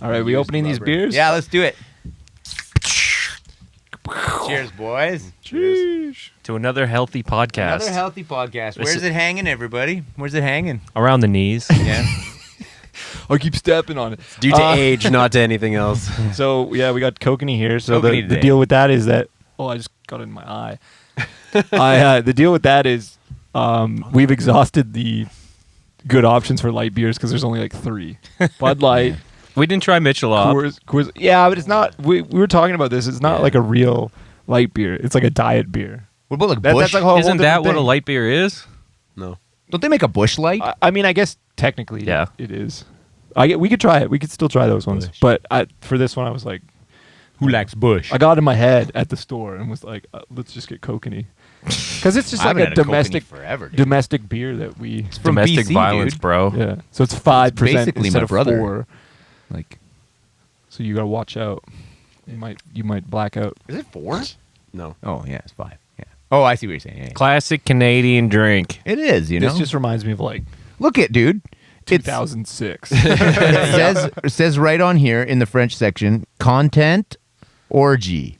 All right, we opening these beers? Yeah, let's do it. Cheers, boys. Cheers. To another healthy podcast. Another healthy podcast. Where's it hanging, everybody? Where's it hanging? Around the knees. Yeah. I keep stepping on it. Due to age, not to anything else. So, yeah, we got kokanee here. So Kokanee the today. deal with that is that... Oh, I just got it in my eye. The deal with that is we've exhausted the good options for light beers because there's only like 3. Bud Light, We didn't try Michelob. Coors. Yeah, but it's not... We were talking about this. It's not like a real light beer. It's like a diet beer. What about like That's Bush? like a whole Isn't that different what a thing. light beer is? No. Don't they make a Bush Light? I mean, I guess technically, Yeah. it is. We could try it. We could still try those ones. Bush. But for this one, I was like, Who likes Bush? I got in my head at the store and was like, let's just get kokanee. Because it's just I like haven't a had a Kokanee domestic forever, dude. domestic beer that we... From Domestic BC, violence, dude. bro. Yeah. So it's 5% basically instead my of brother. 4. Like, So you got to watch out. You might black out. is it 4? No. Oh yeah, it's 5. Yeah. Oh, I see what you're saying. Yeah. Classic Canadian drink. It is. You know. This just reminds me of like Look it, dude. It's 2006. it says right on here in the French section, content orgy.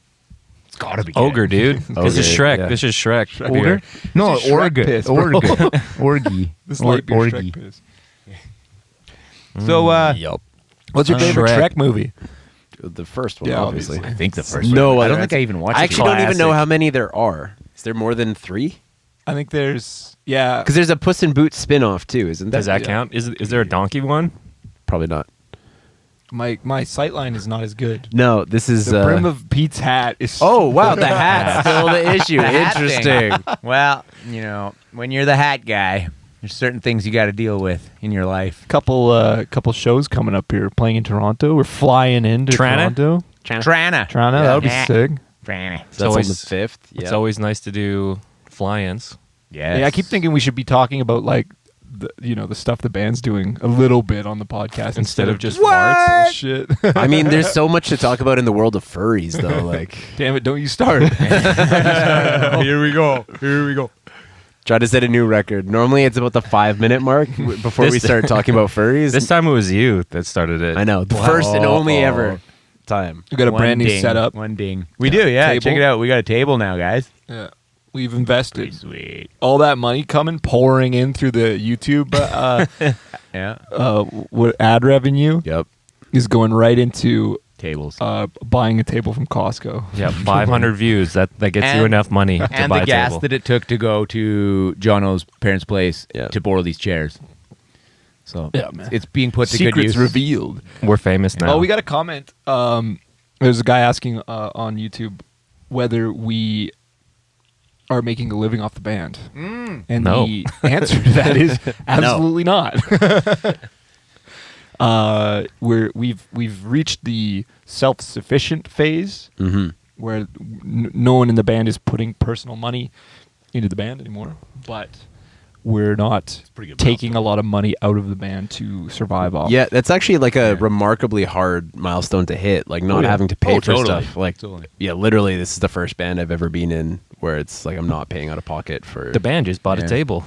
It's gotta be Ogre, dude. This is Ogre, Shrek. yeah. This is Shrek. Ogre? beer. No, This is Shrek orgy. piss, bro. Orgy. This light beer Orgy. Shrek piss. So, Yup. What's your favorite Shrek. Shrek movie? The first one, Yeah, obviously. I think the first No, one. I other don't think I even watched I it. actually don't even know Classic. how many there are. Is there more than 3? I think there's... Yeah. Because there's a Puss in Boots spin-off too, isn't there? Does that Yeah. count? Is there a donkey one? Probably not. My sightline is not as good. No, this is. The brim of Pete's hat is... Oh wow, the hat's still the issue. The hat thing. Interesting. Well, you know, when you're the hat guy, there's certain things you got to deal with in your life. couple shows coming up here. Playing in Toronto. We're flying into Trana? Toronto. Trana. Toronto. That'll be Nah. sick. Trana. So that's on the always- 5th. It's Yeah. always nice to do fly-ins. Yes. Yeah, I keep thinking we should be talking about like the stuff the band's doing a little bit on the podcast instead of just farts and shit. I mean, there's so much to talk about in the world of furries, though. Like, Damn it! Don't you start. Here we go. Here we go. try to set a new record. Normally, it's about the 5-minute mark before we This- start talking about furries. This time it was you that started it. I know the first and only ever time. We got a brand new setup. One ding. We do, yeah. Table. Check it out. We got a table now, guys. Yeah, we've invested Sweet. all that money pouring in through the YouTube Yeah. what ad revenue Yep. is going right into Tables. buying a table from Costco. Yeah, 500 views. That gets you And- enough money to And buy the a gas table. that it took to go to Jono's parents' place Yeah. to borrow these chairs. So Yeah, man. it's being put to good Secrets use. revealed. We're famous now. Oh, we got a comment. There's a guy asking on YouTube whether we are making a living off the band, and No. the answer to that is absolutely not. We've reached the self-sufficient phase Mm-hmm. where no one in the band is putting personal money into the band anymore, but we're not pretty good taking a lot of money out of the band to survive off. Yeah, that's actually like a remarkably hard milestone to hit. Like not Oh, yeah. having to pay Oh, for totally. stuff. Like, Totally. yeah, literally, this is the first band I've ever been in where it's like I'm not paying out of pocket for The band just bought Yeah. a table.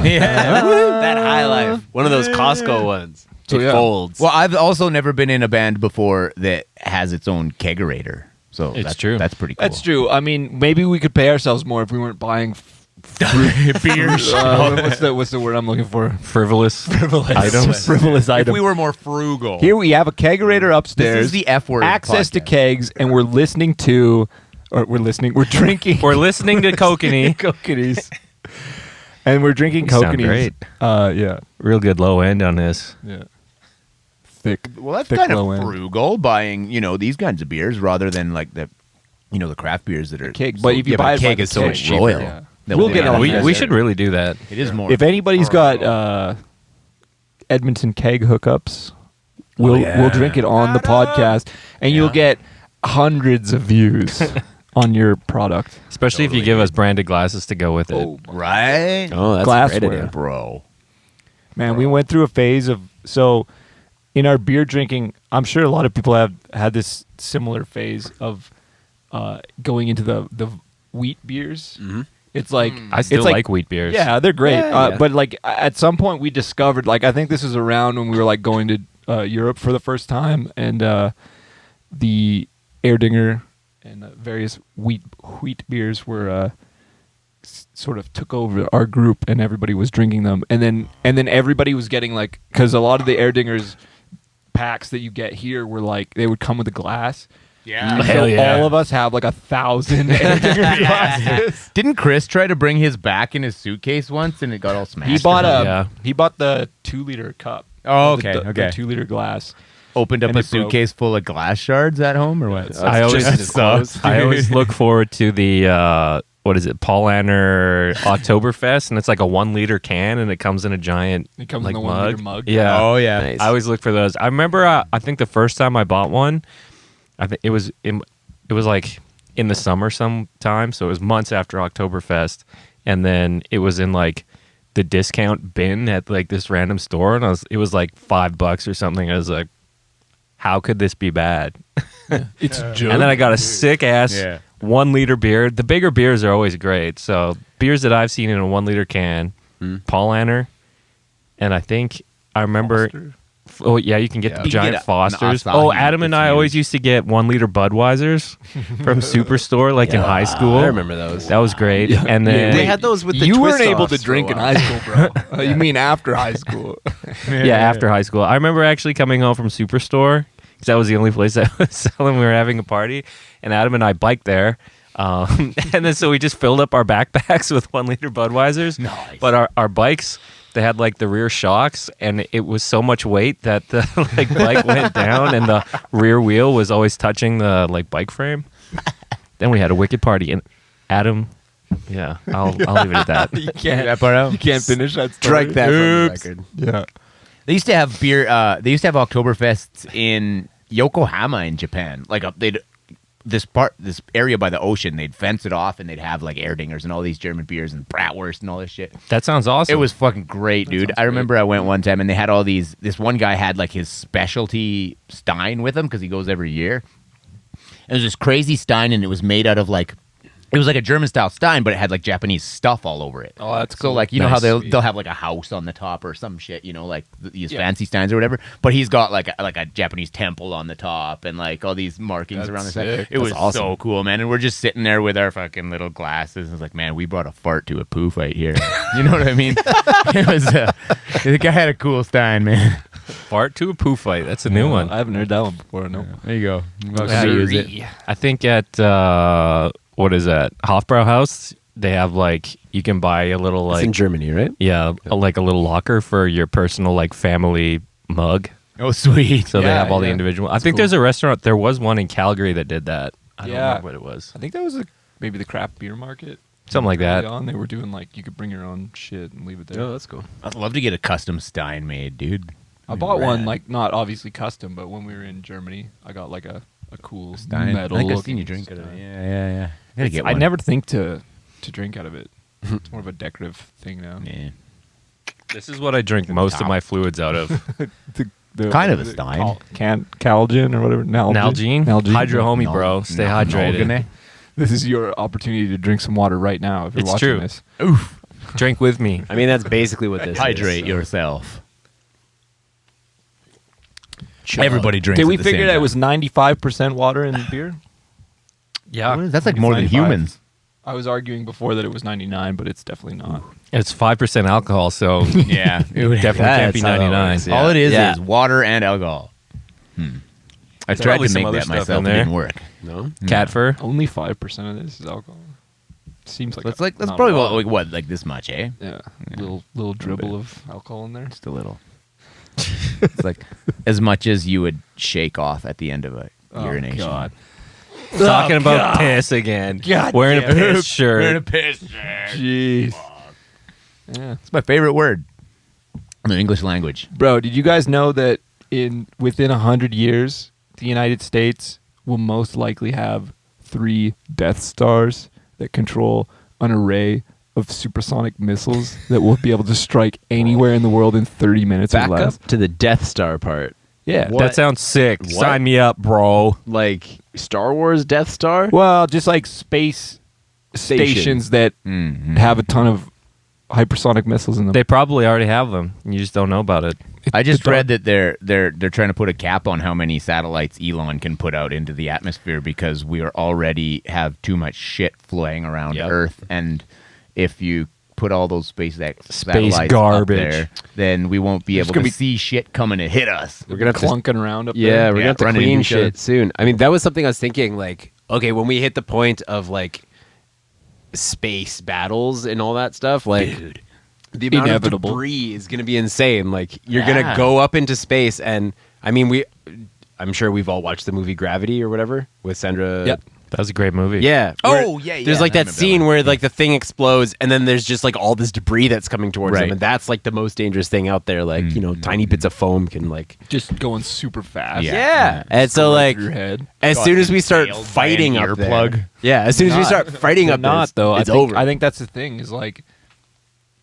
Yeah. That high life. one of those Costco ones. So, It yeah. folds. Well, I've also never been in a band before that has its own kegerator. So It's that's true. That's pretty cool. That's true. I mean, maybe we could pay ourselves more if we weren't buying Beers. what's the word I'm looking for? Frivolous items. Frivolous If item. we were more frugal. Here we have a kegerator upstairs. This is the F word. access to podcast. kegs, and we're drinking. We're listening to Kokanee. kokanees. And we're drinking You sound kokanees. great. Yeah. Real good low end on this. Yeah. Thick. Well, that's thick kind low of end. frugal buying, these kinds of beers rather than like the craft beers that are Keg. But if you buy it keg by is the so keg, much cheaper. yeah. That We'll would get be- on We, that. we should really do that. It is more. If anybody's got Edmonton keg hookups, we'll drink it on the podcast, and you'll get hundreds of views on your product. Especially if you give us branded glasses to go with it. right, Oh, that's a Glassware. great idea. bro. Man, we went through a phase of in our beer drinking. I'm sure a lot of people have had this similar phase of going into the wheat beers. Mm-hmm. It's like I still it's like wheat beers. Yeah, they're great. Yeah, yeah. But like at some point we discovered, like I think this was around when we were like going to Europe for the first time, and the Erdinger and various wheat beers were sort of took over our group, and everybody was drinking them, and then everybody was getting like, because a lot of the Erdingers packs that you get here were like they would come with a glass. Yeah. So Hell yeah. all of us have like 1,000 Erdinger glasses. Didn't Chris try to bring his back in his suitcase once and it got all smashed? He bought the 2-liter cup. Oh, The okay. 2-liter glass. Opened up And a it broke. suitcase full of glass shards at home or what? I always just his clothes. I always look forward to the what is it, Paul Anner Oktoberfest, and it's like a 1-liter can, and it comes in a giant It comes like in the mug. 1-liter mug. Yeah. Oh, yeah. Nice. I always look for those. I remember I think the first time I bought one, I think it was like in the summer sometime, so it was months after Oktoberfest, and then it was in like the discount bin at like this random store, and it was like $5 or something. I was like, how could this be bad? It's And then I got a sick ass 1-liter beer. The bigger beers are always great. So beers that I've seen in a 1-liter can, Paul Anner, and I think I remember. Foster. Oh yeah, you can get Yeah. the You can giant get an Fosters. Asahi Oh, Adam and that's I always huge. used to get 1-liter Budweisers from Superstore, like in high school. I remember those. That was great. And then They had those with the You weren't twist able offs to drink for in a while. high school, bro. You mean after high school? yeah, after high school, I remember actually coming home from Superstore because that was the only place that was selling. We were having a party, and Adam and I biked there. And then so we just filled up our backpacks with 1-liter Budweisers. Nice. But our bikes, they had like the rear shocks, and it was so much weight that the like bike went down, and the rear wheel was always touching the like bike frame. Then we had a wicked party, and Adam, yeah, I'll leave it at that. You can't. That part out? You can't finish that story. Strike that from the Oops. record. Yeah. They used to have beer. They used to have Oktoberfests in Yokohama in Japan. Like this area by the ocean, they'd fence it off and they'd have like Erdingers and all these German beers and bratwurst and all this shit. That sounds awesome. It was fucking great, dude. I remember I went one time and they had all these. This one guy had like his specialty Stein with him because he goes every year. And it was this crazy Stein, and it was made out of like. It was like a German style Stein, but it had like Japanese stuff all over it. Oh, that's So cool. like, you know how Nice. they'll have like a house on the top or some shit, you know, like these Yeah. fancy Steins or whatever. But he's got like a Japanese temple on the top and like all these markings That's around the sick. side. It was awesome. so cool, man. And we're just sitting there with our fucking little glasses. And it's like, man, we brought a fart to a poo fight here. You know what I mean? It was the guy had a cool Stein, man. fart to a poo fight. That's a new one. I haven't heard that one before. No. There you go. Yeah, Use it. I think at what is that, Hofbrauhaus, they have like you can buy a little It's like in Germany, right? like a little locker for your personal like family mug. Oh, sweet. So they Yeah, have all the yeah. individual. I That's think cool. there's a restaurant. There was one in Calgary that did that. I don't Yeah. remember what it was. I think that was maybe the craft beer market. Something like that. Early on, they were doing like you could bring your own shit and leave it there. Oh, that's cool. I'd love to get a custom Stein made, dude. I bought one Rad. like not obviously custom, but when we were in Germany, I got like a cool Stein. metal. I think I've looking seen you drink out of it. Stein. Yeah. I gotta get I one. never think to drink out of it. It's more of a decorative thing now. Yeah. This is what I drink most of my fluids out of. The- Kind of a Stein. Calgin or whatever. Nalgene, Hydro Homie, bro. Stay hydrated. This is your opportunity to drink some water right now if you're It's watching true. this. Oof. Drink with me. I mean, that's basically what this Hydrate is. yourself. Everybody drinks. Did we at the figure same that it time. was 95% water in beer? Yeah, That's like more than 95. humans. I was arguing before that it was 99, but it's definitely not. it's 5% alcohol, so Yeah, it would definitely can't be That's how that 99. works, All it is Yeah. water and alcohol. I There's tried probably to some make other that stuff myself. in It there. didn't work. No? Cat fur. Only 5% of this is alcohol. Seems like That's not probably a lot. like this much, eh? Yeah, little dribble of alcohol in there. Just a little. It's like as much as you would shake off at the end of a urination. God. Talking about piss again. God Wearing a damn it. piss shirt. Wearing a piss shirt. Jeez. Yeah. It's my favorite word in the English language. Bro, did you guys know that within 100 years, the United States will most likely have 3 Death Stars that control an array of supersonic missiles that will be able to strike anywhere in the world in 30 minutes Back or less? up to the Death Star part. Yeah. What? That sounds sick. What? Sign me up, bro. Like Star Wars Death Star? Well, just like space stations that Mm-hmm. have a ton of hypersonic missiles in them. They probably already have them. You just don't know about it. I just read that they're trying to put a cap on how many satellites Elon can put out into the atmosphere because we are already have too much shit flying around Earth, and if you put all those space satellites garbage up there, then we won't be able to see shit coming to hit us. We're gonna have clunking around up there. Yeah, we're gonna have to running clean into each other. shit soon. I mean, that was something I was thinking. Like, okay, when we hit the point of like space battles and all that stuff, like, Dude. the amount Inevitable. of debris is gonna be insane. Like, you're gonna go up into space, and I mean, I'm sure we've all watched the movie Gravity or whatever with Sandra. Yep. That was a great movie. Yeah. Oh, yeah. There's like I that remember scene one. where like the thing explodes, and then there's just like all this debris that's coming towards Right. them, and that's like the most dangerous thing out there. Like, you know, tiny bits of foam can like. Just going super fast. Yeah. And so Going like through your head. as Got soon as we start impaled by fighting an up there, earplug. yeah, as soon as we Not- start fighting They're up there, not though. it's I think, over. I think that's the thing. Is like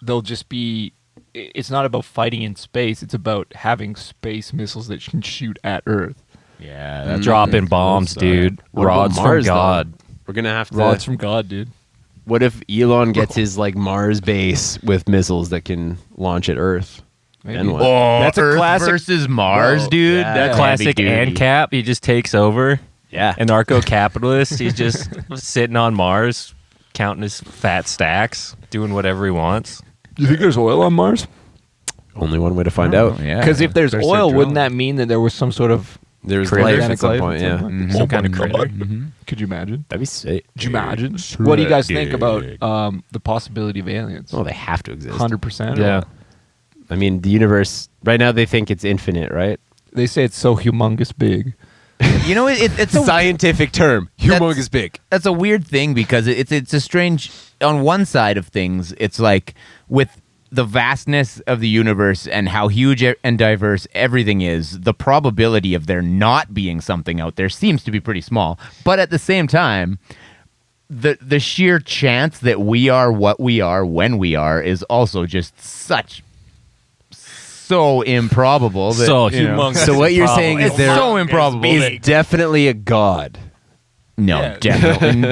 they'll just be. It's not about fighting in space. It's about having space missiles that can shoot at Earth. Yeah, that's Dropping bombs, So, dude. What about Rods Mars, from though? God. We're gonna have to. Rods from God, dude. What if Elon gets his like Mars base with missiles that can launch at Earth? Maybe. And what? Oh, That's a Earth classic- versus Mars, Bro, dude. yeah. That's Classic heavy-duty. ANCAP. He just takes over. Yeah, Anarcho-capitalist. He's just sitting on Mars, counting his fat stacks, doing whatever he wants. You think there's oil on Mars? only one way to find Oh, out. yeah. Because if there's Better oil, start wouldn't drilling. that mean that there was some sort of There's Critter. life organic at some life point. at Yeah, some point? Mhm. Some kind of my critter. God. Mhm. Could you imagine? that'd be sick. Could you imagine? What do you guys think about the possibility of aliens? Oh, they have to exist. 100%. Yeah. I mean, the universe right now they think it's infinite, right? They say it's so humongous big. You know, it's a Scientific term. That's- Humongous big. that's a weird thing because it's a strange. On one side of things, it's like with the vastness of the universe and how huge and diverse everything is, the probability of there not being something out there seems to be pretty small. But at the same time, the sheer chance that we are what we are when we are is also just so improbable. That, So you know, humongous. So what you're Improbable. saying is it's there so improbable. is definitely a god. No, Yeah.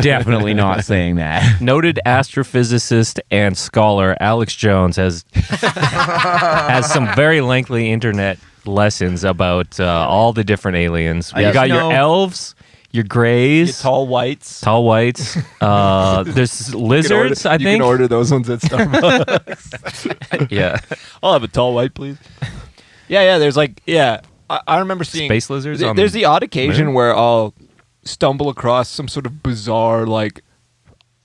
definitely not saying that. Noted astrophysicist and scholar Alex Jones has some very lengthy internet lessons about all the different aliens. I You just got know- your elves, your grays, Tall whites. tall whites. There's lizards, I You think. can order those ones at Starbucks. Yeah, I'll have a tall white, please. Yeah. There's like, I remember seeing space lizards. on There's the odd occasion Moon? where I'll stumble across some sort of bizarre like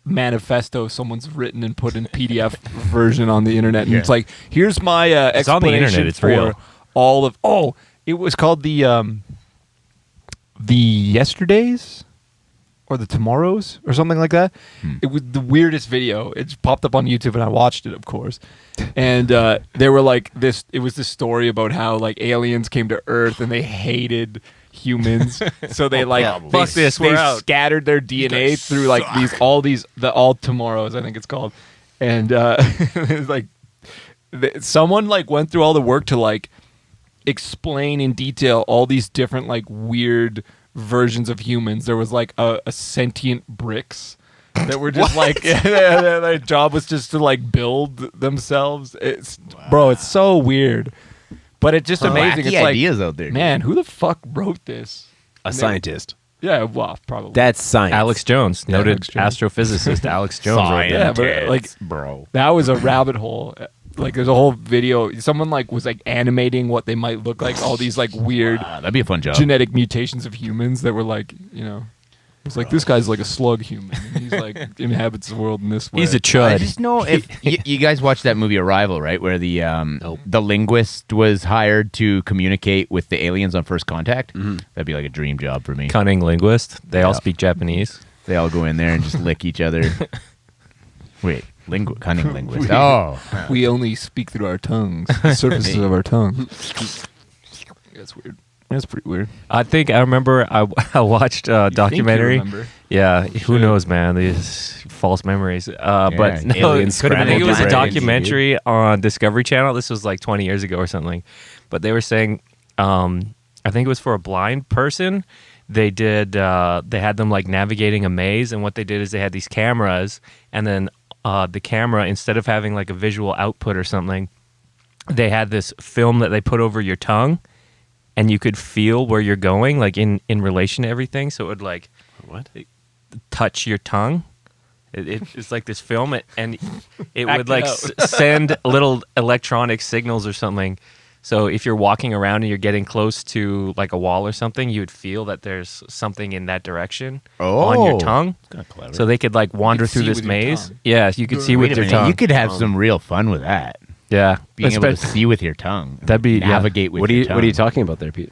manifesto someone's written and put in PDF version on the internet, and Yeah. it's like, here's my It's on the explanation internet, it's for real. all of. Oh, it was called the yesterdays or the tomorrows or something like that. It was the weirdest video. It's popped up on YouTube and I watched it, of course. And they were like this. It was this story about how like aliens came to Earth and they hated humans, so they like Fuck this, They we're out. scattered their DNA through like the all tomorrows, I think it's called. And it's like someone like went through all the work to like explain in detail all these different like weird versions of humans. There was like a sentient bricks that were just like their job was just to like build themselves. Bro, it's so weird, but it's just amazing. Wacky It's like, ideas out there, dude. man, who the fuck wrote this? A scientist. Yeah, well, probably. That's science. Alex Jones, noted Alex Jones. astrophysicist Alex Jones. wrote that. Yeah, but, like, bro. That was a rabbit hole. Like, there's a whole video. Someone like was like animating what they might look like. All these like weird That'd be a fun job. genetic mutations of humans that were like, it's like this guy's like a slug human. And he's like inhabits the world in this way. He's a I chud. just know if you guys watched that movie Arrival, right? Where the linguist was hired to communicate with the aliens on first contact. That'd be like a dream job for me. Cunning linguist. They all Yeah. speak Japanese. They all go in there and just lick each other. Wait, cunning linguist. Oh, We only speak through our tongues, the surfaces of our tongue. That's weird. That's pretty weird. I think I remember I watched a documentary. remember. Yeah, who knows, man? These false memories. But no, aliens I think it scrambled was a your brain, documentary on Discovery Channel. This was like 20 years ago or something. But they were saying, I think it was for a blind person. They did. They had them like navigating a maze, and what they did is they had these cameras, and then the camera, instead of having like a visual output or something, they had this film that they put over your tongue, and you could feel where you're going, like in relation to everything. So it would like touch your tongue. It's like this film, and it would like send little electronic signals or something. So if you're walking around and you're getting close to like a wall or something, you would feel that there's something in that direction on your tongue. So they could like wander through this maze. Yeah, you could see with your tongue. You could have some real fun with that. Yeah, Being able to see with your tongue. That'd be navigate with your tongue. What are you talking about there, Pete?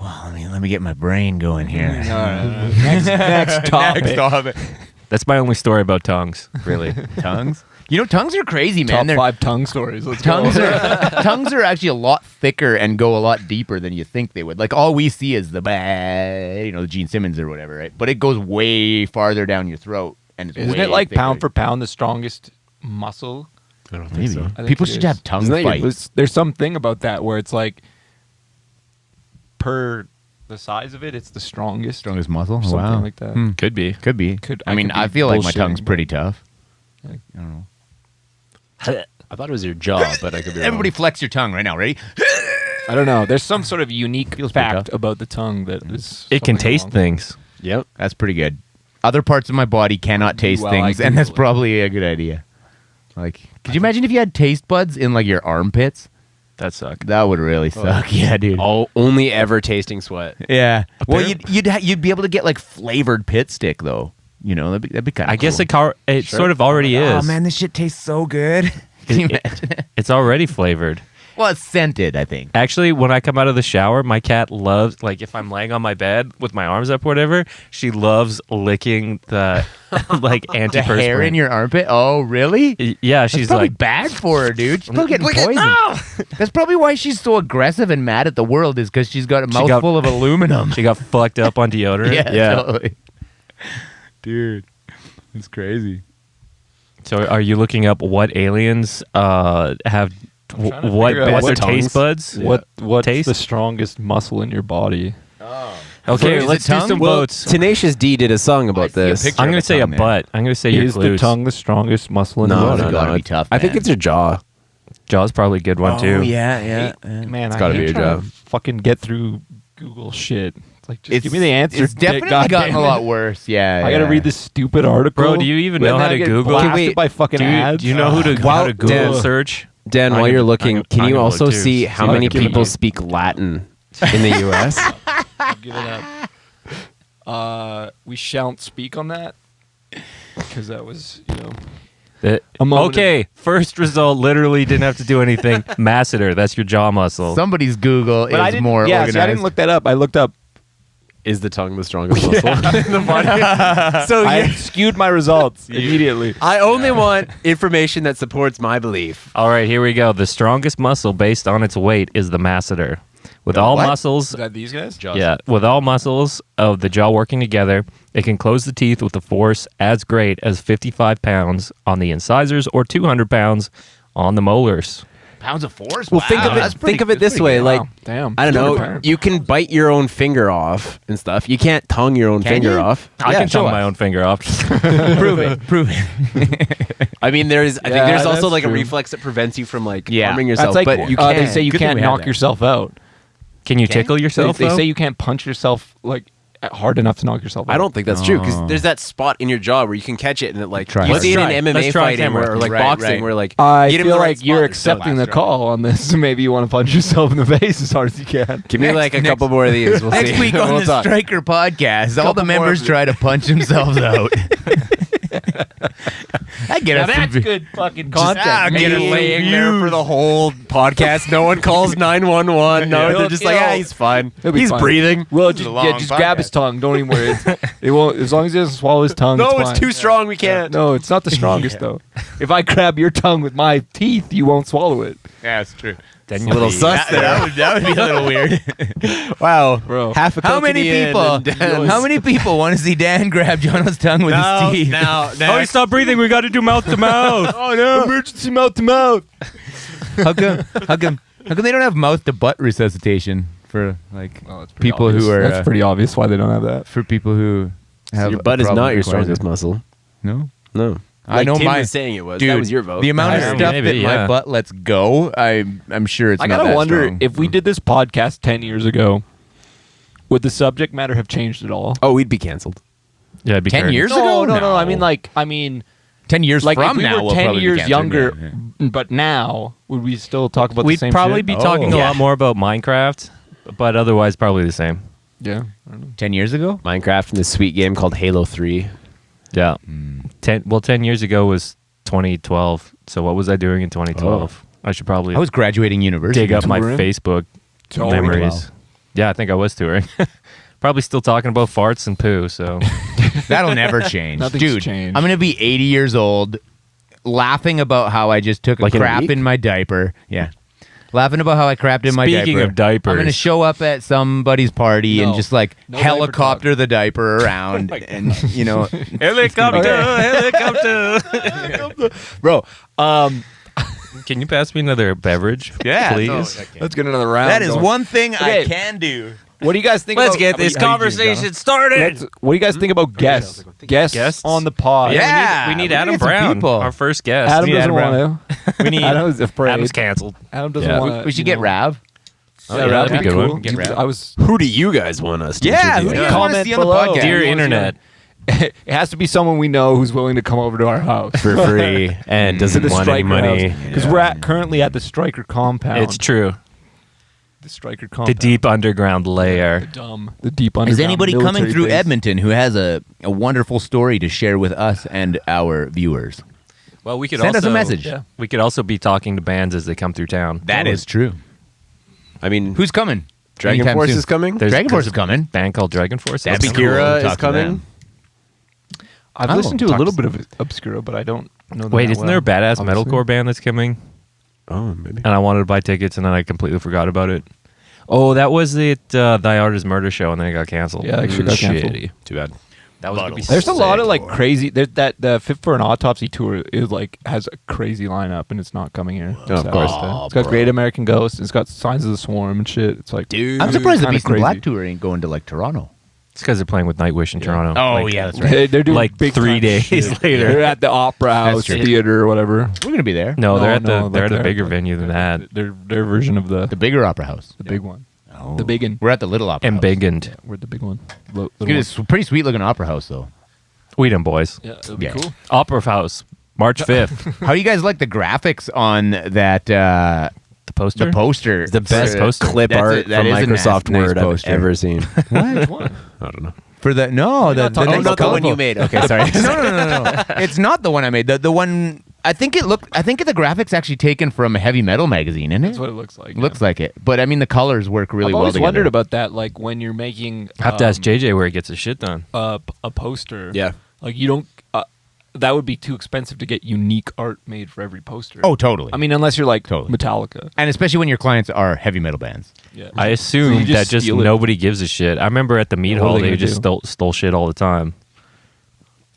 Well, let me get my brain going here. Next topic. That's my only story about tongues, really. Tongues? You know, tongues are crazy, man. Top 5 tongue stories. Let's Tongues go. tongues are actually a lot thicker and go a lot deeper than you think they would. Like all we see is the Gene Simmons or whatever, right? But it goes way farther down your throat, and it's Isn't way it like thicker. pound for pound the strongest muscle? I don't think Maybe so. I think people it should is. have tongue Isn't that your fights. There's something about that where it's like per the size of it, it's the strongest. Strongest muscle. Something Wow, like that. Could be. Could be. I mean, could be I feel like my bullshitting, tongue's but- pretty tough. Like- I don't know. I thought it was your jaw, but I could be wrong. Everybody flex your tongue right now. Ready? I don't know. There's some sort of unique Feels pretty fact tough. about the tongue that is. It can something taste wrong. things. Yep. That's pretty good. Other parts of my body cannot taste Well, I things, and that's Google it. probably a good idea. Like, could you imagine if you had taste buds in like your armpits? That sucked. That would really suck. Yeah, dude. Oh, only ever tasting sweat. Yeah. Well, Appar- you'd be able to get like flavored pit stick though. You know, that'd be kind of. I guess it sort of already is. Oh man, this shit tastes so good. Can you imagine? It's already flavored. Well, it's scented, I think. Actually, when I come out of the shower, my cat loves, like, if I'm laying on my bed with my arms up or whatever, she loves licking the, like, The antiperspirant. hair in your armpit? Oh, really? Yeah, That's she's probably like, bad for her, dude. She's probably getting poisoned. That's probably why she's so aggressive and mad at the world, is because she's got a mouthful of aluminum. she got fucked up on deodorant. Yeah. Totally. Dude, it's crazy. So are you looking up what aliens have, trying to what figure out their what taste buds? What's Taste? the strongest muscle in your body? Okay, Is it let's do tongue? some Well, votes. Tenacious D did a song about see a this. picture. I'm going of to say a tongue there. butt. I'm going to say your Is the glutes. tongue the strongest muscle in No, your It's body? gotta be tough, I think man. it's your jaw. Jaw's probably a good one, too. Oh, yeah. Man, It's I gotta hate be your trying job. to fucking get through Google shit. It's like, just give me the answer. It's definitely God gotten damn a it. lot worse. Yeah. I gotta read this stupid article. Bro, do you even and know then how I to get Google? blasted Okay, wait. by fucking ads. Do you know how to Wow, Google Dan. search? Dan, I'm while gonna- you're I'm looking, gonna- can I'm you gonna also look too. see See how if I many can give people you- speak Latin in the U.S.? Give it up. We shan't speak on that because that was, a moment Okay, first result literally didn't have to do anything. Masseter, that's your jaw muscle. Somebody's Google But I is didn't, more yeah, organized. see, I didn't look that up. I looked up. Is the tongue the strongest muscle? So I skewed my results immediately. I only want information that supports my belief. All right, here we go. The strongest muscle based on its weight is the masseter. With all what? muscles, Is that these guys? yeah, with all muscles of the jaw working together, it can close the teeth with a force as great as 55 pounds on the incisors or 200 pounds on the molars. Pounds of force? Well, Wow, think of that's it. pretty- Think of it that's this pretty way: good. like, Damn. I don't know, 200 pounds. you can bite your own finger off and stuff. You can't tongue your own Can finger you? off. I Yeah, can show tongue us. my own finger off. prove it. I mean, I think Yeah, there's also that's like a true. reflex that prevents you from like Yeah. harming yourself. That's like but you can't. they say you Good thing can't we have knock that. yourself out. Can you tickle yourself? They though? say you can't punch yourself like hard enough to knock yourself out. I don't think that's true because Oh. there's that spot in your jaw where you can catch it and it like Try you hard. see it Let's in try. MMA Let's try fighting camera. or like Right, boxing right. where like I you hit him in feel the right like spot you're and it's done. accepting the call on this. So maybe you want to punch yourself in the face as hard as you can. Give me like a couple more of these. We'll Next see. week on We'll the talk. Striker podcast, all the Couple more members of try to punch themselves out. I get Now it. that's good fucking Just content. get it Million laying there for views. the whole podcast. No one calls 911. No, Yeah. they're just like, It'll- he's fine. It'll be He's fine. breathing. Well, This is just, a long just grab his podcast. tongue. Don't even worry. It won't. As long as he doesn't swallow his tongue. No, it's it's fine. too strong. We can't. No, it's not the strongest though. If I grab your tongue with my teeth, you won't swallow it. Yeah, it's true. Then A little you'll be- sus there. That would be a little weird. Wow, Bro. Half a How many coconut people? and Dan- How many people want to see Dan grab Jono's tongue with his teeth? Oh, he stopped breathing. We got to do mouth to mouth. Oh no! Emergency mouth to mouth. How come they don't have mouth to butt resuscitation for like Well, that's pretty people obvious. who are That's pretty obvious why they don't have that. for people who have your a butt is problem not your that requires strongest it? muscle. No. No. I know Tim my was saying it was. dude. That was your vote. The amount of Yeah, stuff maybe, that my yeah. butt lets go, I'm sure it's I not gotta that wonder strong. if we did this podcast 10 years ago, would the subject matter have changed at all? Oh, we'd be canceled. Yeah, it'd be 10 curtains. years No, ago? no. I mean, 10 years like from if we now, were we'll 10 probably be years canceled, younger, yeah. but now would we still talk about We'd the same probably shit? be talking a yeah. lot more about Minecraft, but otherwise probably the same. Yeah. I don't know. 10 years ago? Minecraft and this sweet game called Halo 3. Yeah. 10 years ago was 2012. So what was I doing in 2012? I should probably I was graduating university. dig up my touring? Facebook Touring. memories. Wow. Yeah, I think I was touring. Probably still talking about farts and poo. So That'll never change. Nothing's Dude, changed. I'm going to be 80 years old laughing about how I just took Like a in a crap week? in my diaper. Yeah. Laughing about how I crapped in my diaper. Speaking of diapers. I'm going to show up at somebody's party and No. just like No helicopter the diaper around and, you know. helicopter. Bro, Can you pass me another beverage? Yeah. please. let's get another round. That is going. one thing I Okay. can do. What do you guys think Let's about get this how you do, conversation John? started. What do you guys think about guests? Guests? Guests? On the pod. Yeah. we need we Adam need some Brown, people. our first guest. Adam We need doesn't Adam want to. we need Adam's afraid. Adam's canceled. Adam doesn't Yeah. want to. We should get Rav. Oh, Yeah, yeah, Rav that'd would be be a good cool. one. Get Rav. I was. Who do you guys want us to Yeah. interview? Who do you want to Comment see on the below. podcast? Dear Yeah. internet. It has to be someone we know who's willing to come over to our house. For free and To doesn't the want any Striker money. house. Because we're currently at the Striker compound. It's true. The Striker The compound. deep underground layer. The deep underground. Is anybody coming military through base. Edmonton who has a wonderful story to share with us and our viewers? Well, we could Send us also a message. Yeah, we could also be talking to bands as they come through town. That is true. I mean, Who's coming? Dragon Anytime Force soon. is coming? There's Force is coming. a band called Dragon Force. That'd be That's cool. Obscura Talk is to coming. them. I've Oh, listened to a talk little to- bit of Obscura, but I don't know them Wait, that isn't there a well, badass obviously. metalcore band that's coming? Oh, maybe. And I wanted to buy tickets, and then I completely forgot about it. Oh, that was it. Thy Art Is Murder show, and then it got canceled. Yeah, it actually got canceled. Shitty. Too bad. That was gonna be There's a lot of sick. like crazy. That the Fit for an Autopsy tour is like has a crazy lineup, and it's not coming here. Oh, of course. It's got Great American Ghost. It's got Signs of the Swarm and shit. It's like, Dude. I'm surprised the kinda Beast in Black crazy. tour ain't going to like Toronto. It's because they're playing with Nightwish in Toronto. Oh, Like, yeah, that's right. They're doing Like big 3 time days shit. later. They're at the Opera House true. Theater or whatever. We're going to be there. No, they're at No, the like bigger venue than that. Their version of the The bigger opera house. big one. Oh. The big one. We're at the little opera house. Embiggened. We're the big one. It's a pretty sweet looking opera house, though. Whedon Boys. Yeah, it'll be Yeah. cool. Opera House, March 5th. How do you guys like the graphics on that? The poster? The poster. It's the best poster. clip That's art a- that from is a Microsoft nice Word poster. I've ever seen. Which one? I don't know. For the no, the not talking next about the one colorful- you made. Okay, sorry. no. It's not the one I made. The one I think the graphics actually taken from a heavy metal magazine, isn't That's it? what it looks like. Looks like it, but I mean the colors work really I've well always together. wondered about that, like when you're making I have to ask JJ where he gets his shit done. a poster. Yeah. Like you don't. That would be too expensive to get unique art made for every poster. Oh, totally. I mean, unless you're like Totally. Metallica. and especially when your clients are heavy metal bands. Yeah. I So assume you that just steal it. nobody gives a shit. I remember at the meat What are hall, they they gonna just do? stole shit all the time.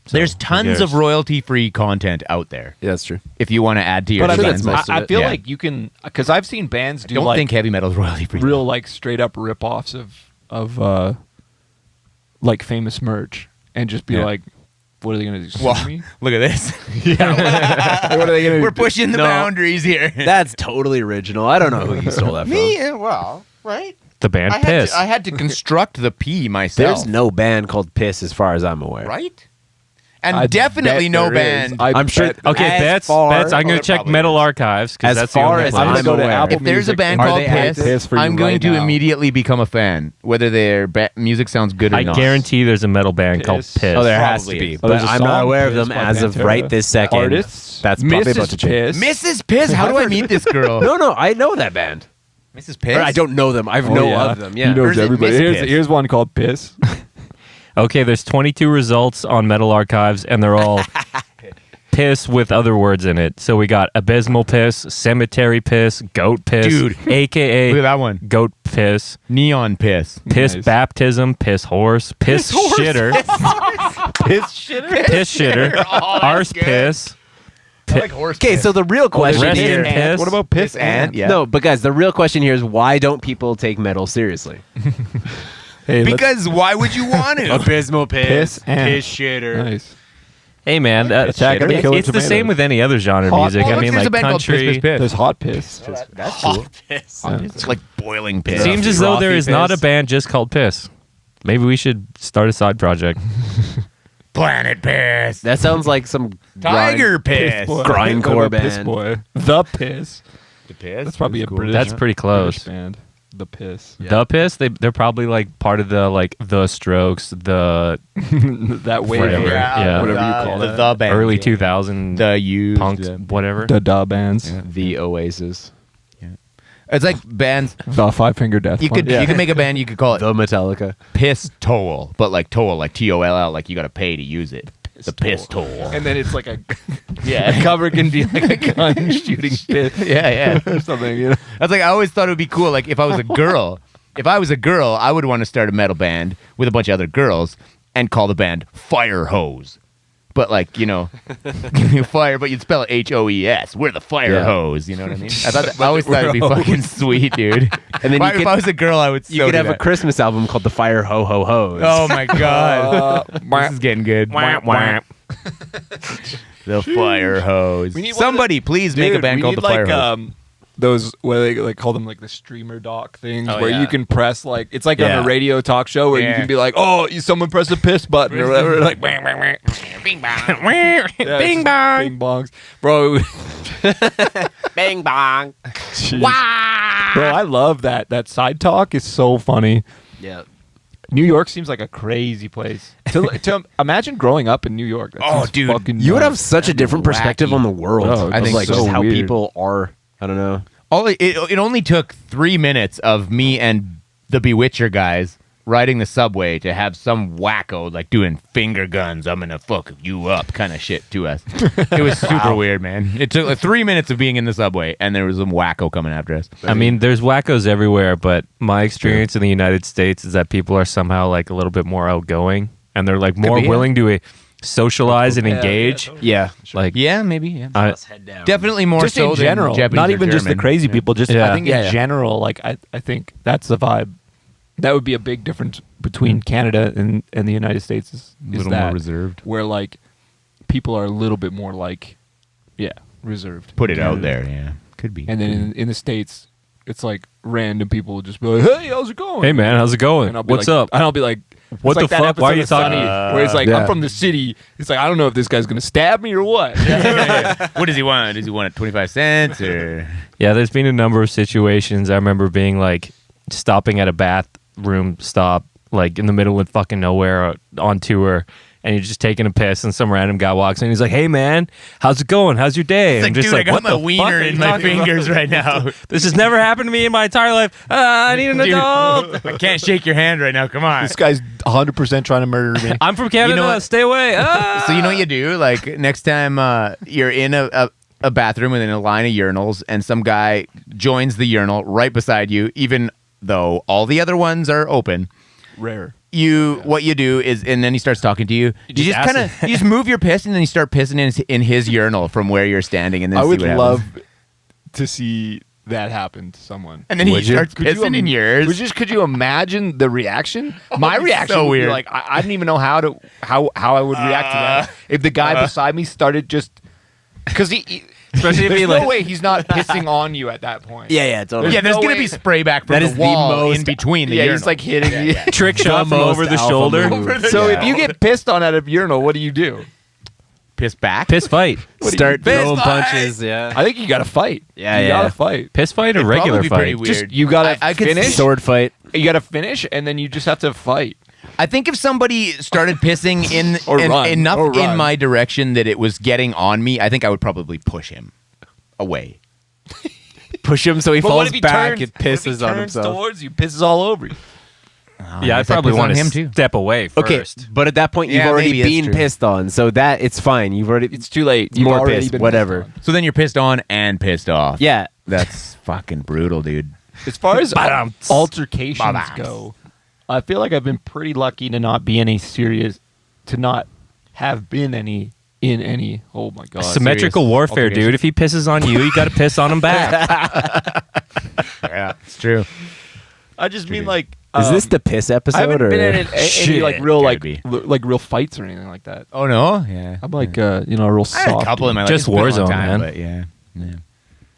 So, There's who tons cares? of royalty-free content out there Yeah, that's true. if you want to add to your But I, sure mean, designs. that's most of I it. feel Yeah. like you can, because I've seen bands I do don't like think heavy metal is royalty-free. real like straight up rip-offs of like famous merch and just be Yeah. like, what are they gonna do? Sue Well, me? look at this. What are they gonna We're do? pushing the No. boundaries here. That's totally original. I don't know who you stole that from. Me? Well, right. The band I had, Piss. to, I had to construct the P myself. There's no band called Piss as far as I'm aware. right? And I definitely bet no there is. band. I'm sure. Okay, as bets. far- I'm going there to check probably Metal is. Archives because As that's the far only as place. I'm gonna go to aware. Apple if there's a Music band and called they have Piss, Piss for you I'm going right to now. immediately become a fan, whether their music sounds good or I not. guarantee there's a metal band called Piss. Piss. Oh, there has to Probably be. is. Oh, But there's a I'm not song, aware of Piss them by as of Pantera. right this second. Artists. That's probably about Mrs. to change. Piss. Mrs. Piss. How do I meet this girl? No, I know that band. Mrs. Piss. Or I don't know them. I Oh, know yeah. of them. Yeah. He knows Or is it everybody. Miss Here's, Piss? here's one called Piss. Okay, there's 22 results on Metal Archives, and they're all piss with other words in it. So we got abysmal piss, cemetery piss, goat piss, Dude. aka Look at that one. goat piss, Neon Piss. piss Nice. baptism, piss horse, piss shitter, Piss shitter. piss shitter, arse piss, I like horse Okay, piss. so the real question rest here. in piss. What about Piss Piss and? Yeah. No, but guys, the real question here is why don't people take metal seriously? Hey, Because why would you want to? Abysmal Piss and- shitter. nice. Hey man, Attack of the Killer it's the Tomatoes. same with any other genre of Hot- music. Oh, I look, mean, there's like a band called country. Piss, Piss, Piss. There's hot piss. That's cool. It's like boiling piss. Seems as though there Frothy is not a piss. band just called Piss. Maybe we should start a side project. Planet Piss. That sounds like some Tiger Piss. Boy. grindcore The Piss band. Boy. The Piss. The Piss. That's probably a British. That's pretty close. British band. The Piss. The Piss, they're probably like part of the like the Strokes, the That wave. Whatever. Yeah. Whatever you call the, it. the band. early 2000 The used. punk, whatever. The Da bands. The Oasis. It's like bands. The Five Finger Death You Punch. could you could make a band. You could call it The Metallica. Piss Toll, but like Toll, like Toll, like you got to pay to use it. The Piss Toll. And then it's like a Yeah. the cover can be like a gun shooting piss Yeah, or something. You know. That's like I always thought it would be cool. Like if I was a girl, I would want to start a metal band with a bunch of other girls and call the band Fire Hose. But like fire, but you'd spell it HOES. We're the Fire Yeah. Hose. You know what I mean? I always thought it'd be fucking sweet, dude. And then If I was a girl, I would. You could have a Christmas album called The Fire Ho Ho Ho's. Oh my god, this is getting good. The Fire Hose. We need one of Somebody, please make a band called the Fire Hose. Those where they like call them like the streamer dock things Oh, where yeah. you can press like it's like Yeah. on a radio talk show where you Yeah. can be like, oh, someone press the piss button or whatever, like bang bang bang, Bing bang. yeah, Bing it's bong. bing bongs, bro. Bang bong. Jeez. Bro, I love that. That side talk is so funny. Yeah. New York seems like a crazy place. To imagine growing up in New York. That Oh, seems dude. fucking You would have nuts. such a different perspective wacky. on the world. Oh, I think like so just how weird. people are. I don't know. It only took 3 minutes of me and the Bewitcher guys riding the subway to have some wacko like doing finger guns, I'm gonna fuck you up kind of shit to us. It was super weird, man. It took like 3 minutes of being in the subway and there was some wacko coming after us. I mean, there's wackos everywhere, but my experience in the United States is that people are somehow like a little bit more outgoing and they're like more be, yeah. willing to socialize and engage. Yeah. Like, Yeah, maybe. Yeah. Head down. Definitely more just so in general, than Japanese not or even just the German. crazy people. Just Yeah. I think in general, like I think that's the vibe. That would be a big difference between Canada and the United States. Is A little that, more reserved. where like people are a little bit more like, reserved. Put it out Canada. there, yeah. Could be. And then in the States, it's like random people will just be like, "Hey, how's it going? hey man, how's it going? And I'll be What's like, up? And I'll be like, What it's like the that fuck? Why are episode you of Sunny talking? where it's like, Yeah. I'm from the city. It's like, I don't know if this guy's gonna stab me or what. What does he want? Does he want 25 cents or Yeah, there's been a number of situations. I remember being like stopping at a bathroom stop, like in the middle of fucking nowhere on tour, and you're just taking a piss, and some random guy walks in. And he's like, "Hey man, how's it going? How's your day?" It's I'm like, just dude, I like, got "What my the wiener fuck are in you my talking about?" fingers right now. This has never happened to me in my entire life. I need an Dude, adult. I can't shake your hand right now. Come on. This guy's 100% trying to murder me. I'm from Canada. You know what? Stay away. Ah! So you know what you do? Like next time you're in a bathroom within a line of urinals and some guy joins the urinal right beside you, even though all the other ones are open. Rare. What you do is, and then he starts talking to you. You just just kind ask of you just move your piss and then you start pissing in his urinal from where you're standing, and then I see would what love happens. to see that happen to someone. And then he Would you? starts Could you pissing in yours. Could you imagine the reaction? My it's reaction so would be weird. like, I didn't even know how I would react to that. If the guy beside me started just, because Especially if there's he no like, way he's not pissing on you at that point. Yeah, totally. Yeah, there's no gonna way- be spray back from That the is the wall in most- between the Yeah, urinal. he's like hitting you. trick shot from most over the alpha shoulder. move. So Yeah. if you get pissed on at a urinal, what do you do? piss back. Piss fight. Start Fist throwing fight! punches. Yeah. I think you got to fight. Yeah, you yeah. got to fight. Piss fight or It'd regular probably be pretty fight? weird. Just you got to I could see- finish. Sword fight. You got to finish, and then you just have to fight. I think if somebody started pissing in Or run. enough Or run. in my direction that it was getting on me, I think I would probably push him away. Push him so he But what falls if he back turns, and pisses on himself. towards you, pisses all over you? Yeah, I probably want him to too. step away first. Okay, but at that point you've Yeah, already maybe that's been true. pissed on, so that it's fine. You've already It's too late. You've more already pissed, been whatever. pissed on. So then you're pissed on and pissed off. Yeah. That's fucking brutal, dude. As far as Ba-dum. altercations Ba-dum. go, I feel like I've been pretty lucky to not be to not have been any in any. Oh my god! Symmetrical serious warfare, altercation. dude. If he pisses on you, you got to piss on him back. Yeah, it's true. I just mean like Is this the piss episode? I haven't or? been in any Shit, like real gotta be. like real fights or anything like that. Oh no, yeah. I'm like a real I had soft. a couple in my life. Just It's been a long Warzone, time, man. But yeah.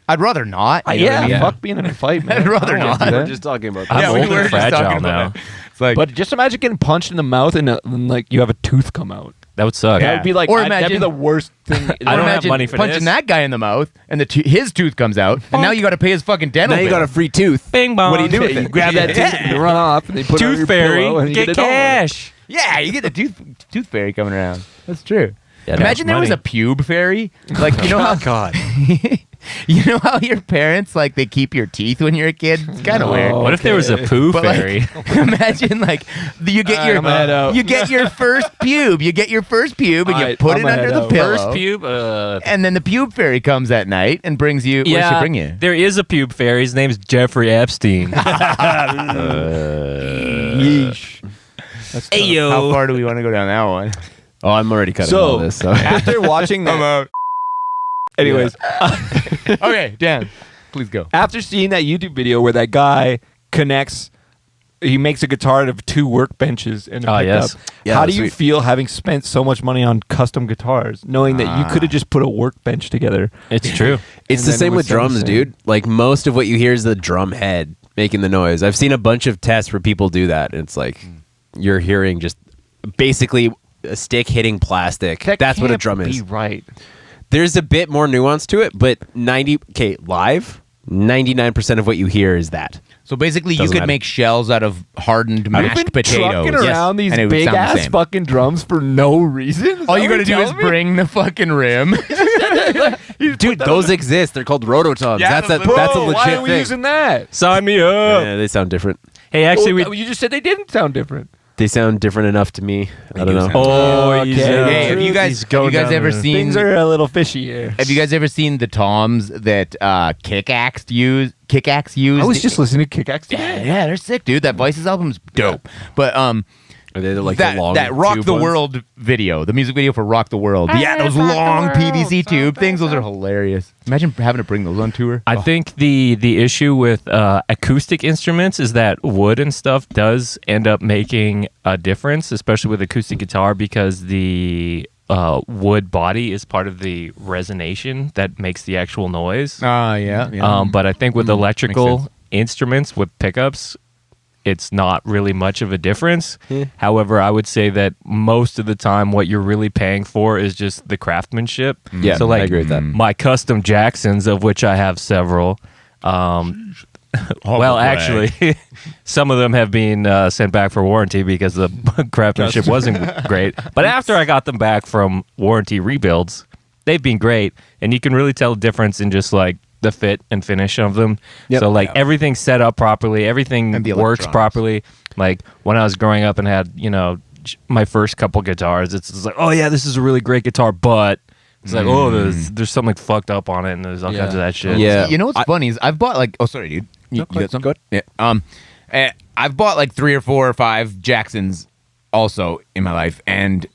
I'd rather not. You know what Yeah, I mean? fuck being in a fight, man. I'd rather I don't wanna not. do We're that. just talking about. I'm Yeah, we old were and just talking fragile about now. it. It's like, But just imagine getting punched in the mouth and like you have a tooth come out. That would suck. That would be like Or that'd be imagine- the worst thing. I don't have imagine money for punching this. that guy in the mouth, and his tooth comes out, and now you got to pay his fucking dental. Now you bill. got a free tooth. Bing bong. What do you do with it? You grab that tooth, and you run off, and they put it on Tooth your fairy. pillow, and you Get it over. cash. Yeah, you get the tooth fairy coming around. That's true. Yeah, Imagine there that's was a money. pube fairy. Like you know how God. you know how your parents like they keep your teeth when you're a kid. It's kind of No. weird. What if there was a poo But, like, fairy? imagine like you get I'm gonna head out. you get your first pube. You get your first pube and you Alright, put I'm it gonna under head the out. pillow. First pube. And then the pube fairy comes at night and brings you. Where does she bring you? There is a pube fairy. His name's Jeffrey Epstein. Yeesh. That's tough. How far do we want to go down that one? Oh, I'm already cutting So all this. So. after watching that, anyways, Okay, Dan, please go. after seeing that YouTube video where that guy connects, he makes a guitar out of 2 workbenches and a Oh, pickup. yes. Yeah, How do you sweet. feel having spent so much money on custom guitars, knowing that you could have just put a workbench together? It's true. It's And the then same it with was so drums, insane. dude. Like most of what you hear is the drum head making the noise. I've seen a bunch of tests where people do that. And it's like you're hearing just basically a stick hitting plastic. That's what a can't drum be is. right. There's a bit more nuance to it, but live, 99% of what you hear is that. So basically, you Doesn't could matter. make shells out of hardened I've mashed been potatoes. trucking around these and it would big sound the ass same. fucking drums for no reason. All you got to do is bring the fucking rim. Dude, those exist. They're called rototoms. Yeah, that's those a little- that's a Bro, legit why are we thing. using that? Sign me up. Yeah, they sound different. Hey, actually, Well, you just said they didn't sound different. They sound different enough to me. I don't know. sound- Oh, Okay. he's, Hey, have you he's guys going down ever the- seen? Things are a little fishy here. Have you guys ever seen the toms that Kickaxe use? I was just listening to Kickaxe today. yeah, they're sick, dude. That Vices album's dope. But Are they like that the long that Rock tube the ones? World video, the music video for Rock the World. Yeah, those long PVC tube things. Those are hilarious. Imagine having to bring those on tour. I think the issue with acoustic instruments is that wood and stuff does end up making a difference, especially with acoustic guitar, because the wood body is part of the resonation that makes the actual noise. Yeah. But I think with makes electrical sense. instruments with pickups, it's not really much of a difference. However, I would say that most of the time, what you're really paying for is just the craftsmanship. Yeah, so like I agree with that. my custom Jacksons, of which I have several. Well, actually, some of them have been sent back for warranty because the craftsmanship wasn't great. But after I got them back from warranty rebuilds, they've been great, and you can really tell the difference in just like the fit and finish of them. Yep. So like everything's set up properly, everything And the works electronics. properly. Like when I was growing up and had my first couple guitars, it's like, oh yeah, this is a really great guitar, but it's like, oh, there's something fucked up on it, and there's all kinds of that shit. Yeah. You know what's funny is I've bought like sorry dude you got some? Go Yeah. I've bought like 3 or 4 or 5 Jacksons also in my life, and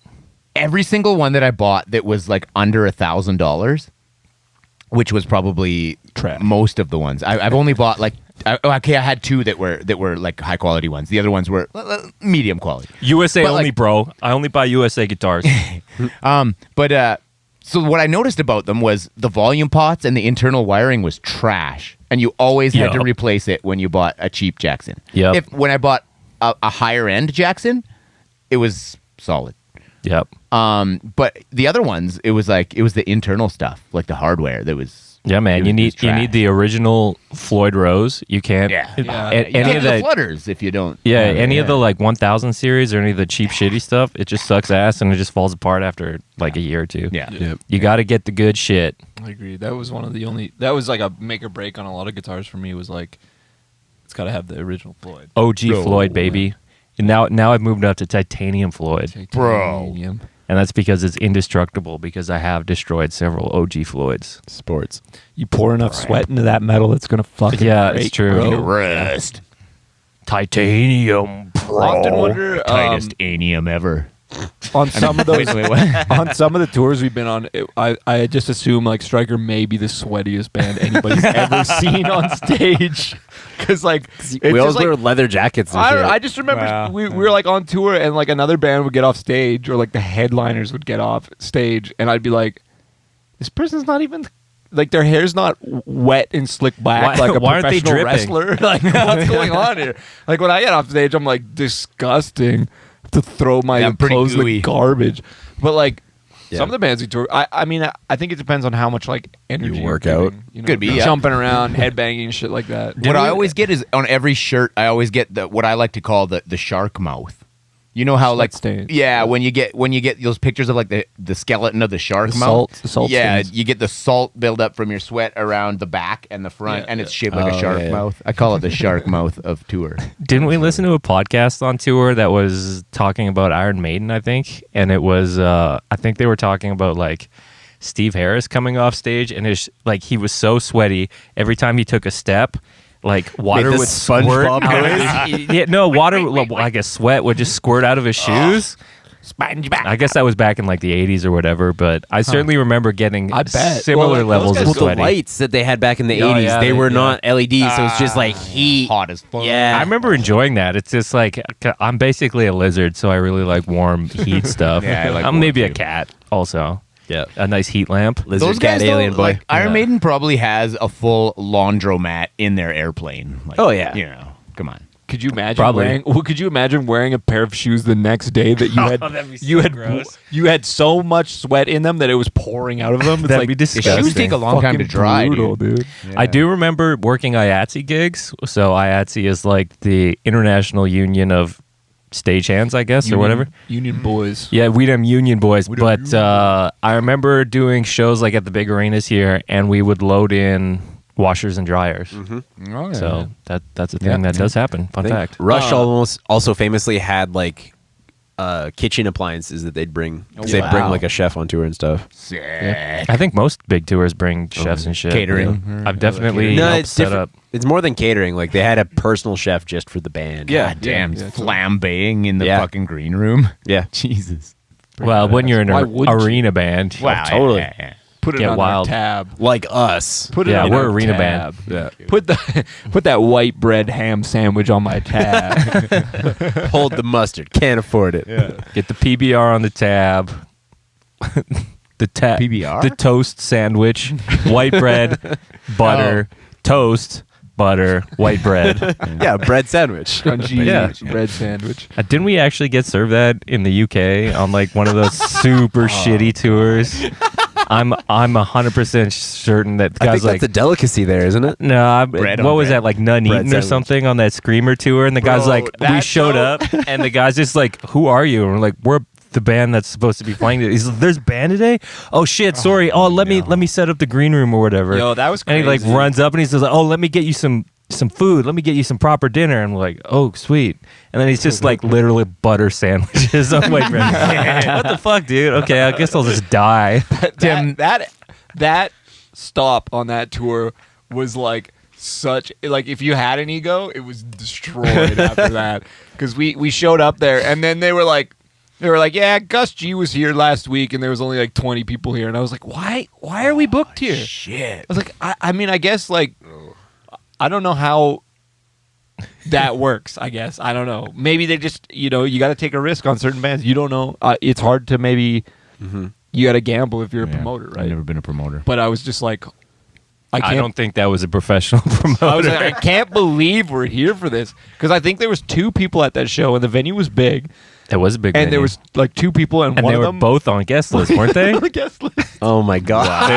every single one that I bought that was like under $1,000, which was probably Trash. most of the ones. I've only bought like I had 2 that were like high quality ones. The other ones were medium quality. USA But, only, like- bro. I only buy USA guitars. So what I noticed about them was the volume pots and the internal wiring was trash, and you always had to Yup. replace it when you bought a cheap Jackson. Yup. When I bought a higher end Jackson, it was solid. Yep. But the other ones, it was the internal stuff, like the hardware that was. Yeah, man. it You was need the original Floyd Rose. You can't. Yeah. a- You any get of the the flutters if you don't. any of the like 1000 series or any of the cheap shitty stuff. It just sucks ass and it just falls apart after like a year or two. Yeah. Yep. You got to get the good shit. I agree. That was one of the only. That was like a make or break on a lot of guitars for me. Was like, it's got to have the original Floyd. OG Floyd, baby. And now I've moved up to titanium Floyd, Titanium. and that's because it's indestructible. Because I have destroyed several OG Floyds. Sports. You pour enough sweat into that metal, it's gonna fucking Yeah, break, it's true. bro. Rust. Titanium Pro. Often wonder Tightest anium ever. on some of those Wait, what? on some of the tours we've been on. I just assume like Stryker may be the sweatiest band anybody's ever seen on stage. because like it's We always just, like, wear leather jackets and I, shit. don't know, I just remember we were like on tour and like another band would get off stage or like the headliners would get off stage and I'd be like, this person's not even like their hair's not wet and slicked back like a why aren't they professional dripping? wrestler. Like what's going on here? Like when I get off stage, I'm like disgusting to throw my Yeah, pretty clothes in gooey. the garbage. But like Yeah. some of the bands we tour, I mean, I think it depends on how much like energy work you're out. giving, you know, Could be, yeah. jumping around, headbanging, shit like that. What I always get is on every shirt, I always get what I like to call the shark mouth. You know how Sweat like stains. yeah, when you get those pictures of like the skeleton of the shark The mouth, salt yeah, stains. you get the salt buildup from your sweat around the back and the front, Yeah, and it's yeah. shaped like a Oh, shark yeah. mouth. I call it the shark mouth of tour. Didn't we listen to a podcast on tour that was talking about Iron Maiden, I think? And it was, I think they were talking about like Steve Harris coming off stage and like he was so sweaty every time he took a step. Like water the would squirt SpongeBob out of his, yeah, no, water, like a sweat would just squirt out of his shoes. I guess that was back in like the 80s or whatever, but I certainly remember getting I bet. similar Well, those levels guys- of Well, the sweaty. lights that they had back in the Oh, 80s, yeah, they were yeah. not LEDs, so it's just like heat. Hot as fuck. Yeah. I remember enjoying that. It's just like I'm basically a lizard, so I really like warm heat stuff. Yeah, I like I'm warm maybe a too. cat also. Yeah. A nice heat lamp. Lizard Those cat guys, alien though, boy. like Iron Yeah. Maiden probably has a full laundromat in their airplane. Like, Oh, yeah. you know, come on. Could you imagine Probably. wearing? Well, could you imagine wearing a pair of shoes the next day that you had? that'd be so you had gross. you had so much sweat in them that it was pouring out of them. It's That'd like be The shoes disgusting. take a long time to fucking dry, brutal, dude. I do remember working IATSE gigs. So IATSE is like the International Union of Stagehands, I guess, or whatever. Union boys. Yeah, we them union boys. But I remember doing shows like at the big arenas here, and we would load in washers and dryers. Oh, yeah. So that's a thing Yeah. that does happen. Fun I think fact. Rush almost also famously had like kitchen appliances that they'd bring. 'Cause they'd bring wow. like a chef on tour and stuff. Sick. I think most big tours bring chefs and shit. Catering. Yeah. I've definitely No, helped it's set different. up. It's more than catering. Like they had a personal chef just for the band. God damn, yeah, flambeing in the Yeah. fucking green room. Yeah. Jesus. Well, when you're in Why an wouldn't you? arena band, Wow. totally. Yeah. Put it Get on wild. our tab. Like us. Put it Yeah, on we're our arena tab. band. Yeah. Put that white bread ham sandwich on my tab. Hold the mustard. Can't afford it. get the PBR on the tab. The tab. PBR? The toast sandwich, white bread, butter, toast, butter, white bread. Yeah, bread sandwich. Crunchy Yeah. bread sandwich. Didn't we actually get served that in the UK on like one of those super shitty tours? I'm 100% certain that I think guys that's like a delicacy there, isn't it? no, Bread what on was bread. that like Nuneaton or sandwich. something on that Screamer tour? And the guy's Bro, like, we that showed show- up, and the guy's just like, "Who are you?" And we're like, "We're the band that's supposed to be playing today." He's like, "There's band today? Oh shit, sorry. Oh, let me set up the green room or whatever." Yo, that was And he like crazy. runs up and he says, "Oh, let me get you some food. Let me get you some proper dinner." And we're like, "Oh, sweet." And then he's just like literally butter sandwiches on white bread. What the fuck, dude? Okay, I guess I'll just die. that stop on that tour was like such like if you had an ego, it was destroyed after that because we showed up there and then they were like, yeah, Gus G was here last week and there was only like 20 people here and I was like, why are we booked here? Shit. I was like, I mean, I guess like I don't know how that works. I guess I don't know. Maybe they just you got to take a risk on certain bands. You don't know. It's hard to maybe. You got to gamble if you're a promoter, I've right? never been a promoter. But I was just like, I don't think that was a professional promoter. I was like, I can't believe we're here for this because I think there was 2 people at that show and the venue was big It was a big and there venue. was like 2 people and, and one they of were them both on guest list, weren't they? on the guest list. Oh my god.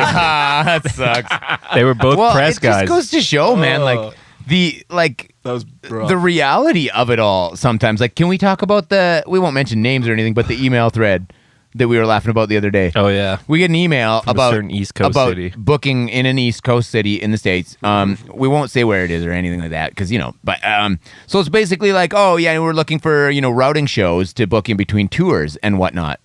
that sucks. They were both Well, press it guys. just goes to show, man, like the That was rough. the reality of it all. Sometimes, like, can we talk about we won't mention names or anything, but the email thread that we were laughing about the other day. Oh yeah. We get an email From a about certain East Coast about city. booking in an East Coast city in the States. We won't say where it is or anything like that because but so it's basically like, oh yeah, we're looking for routing shows to book in between tours and whatnot.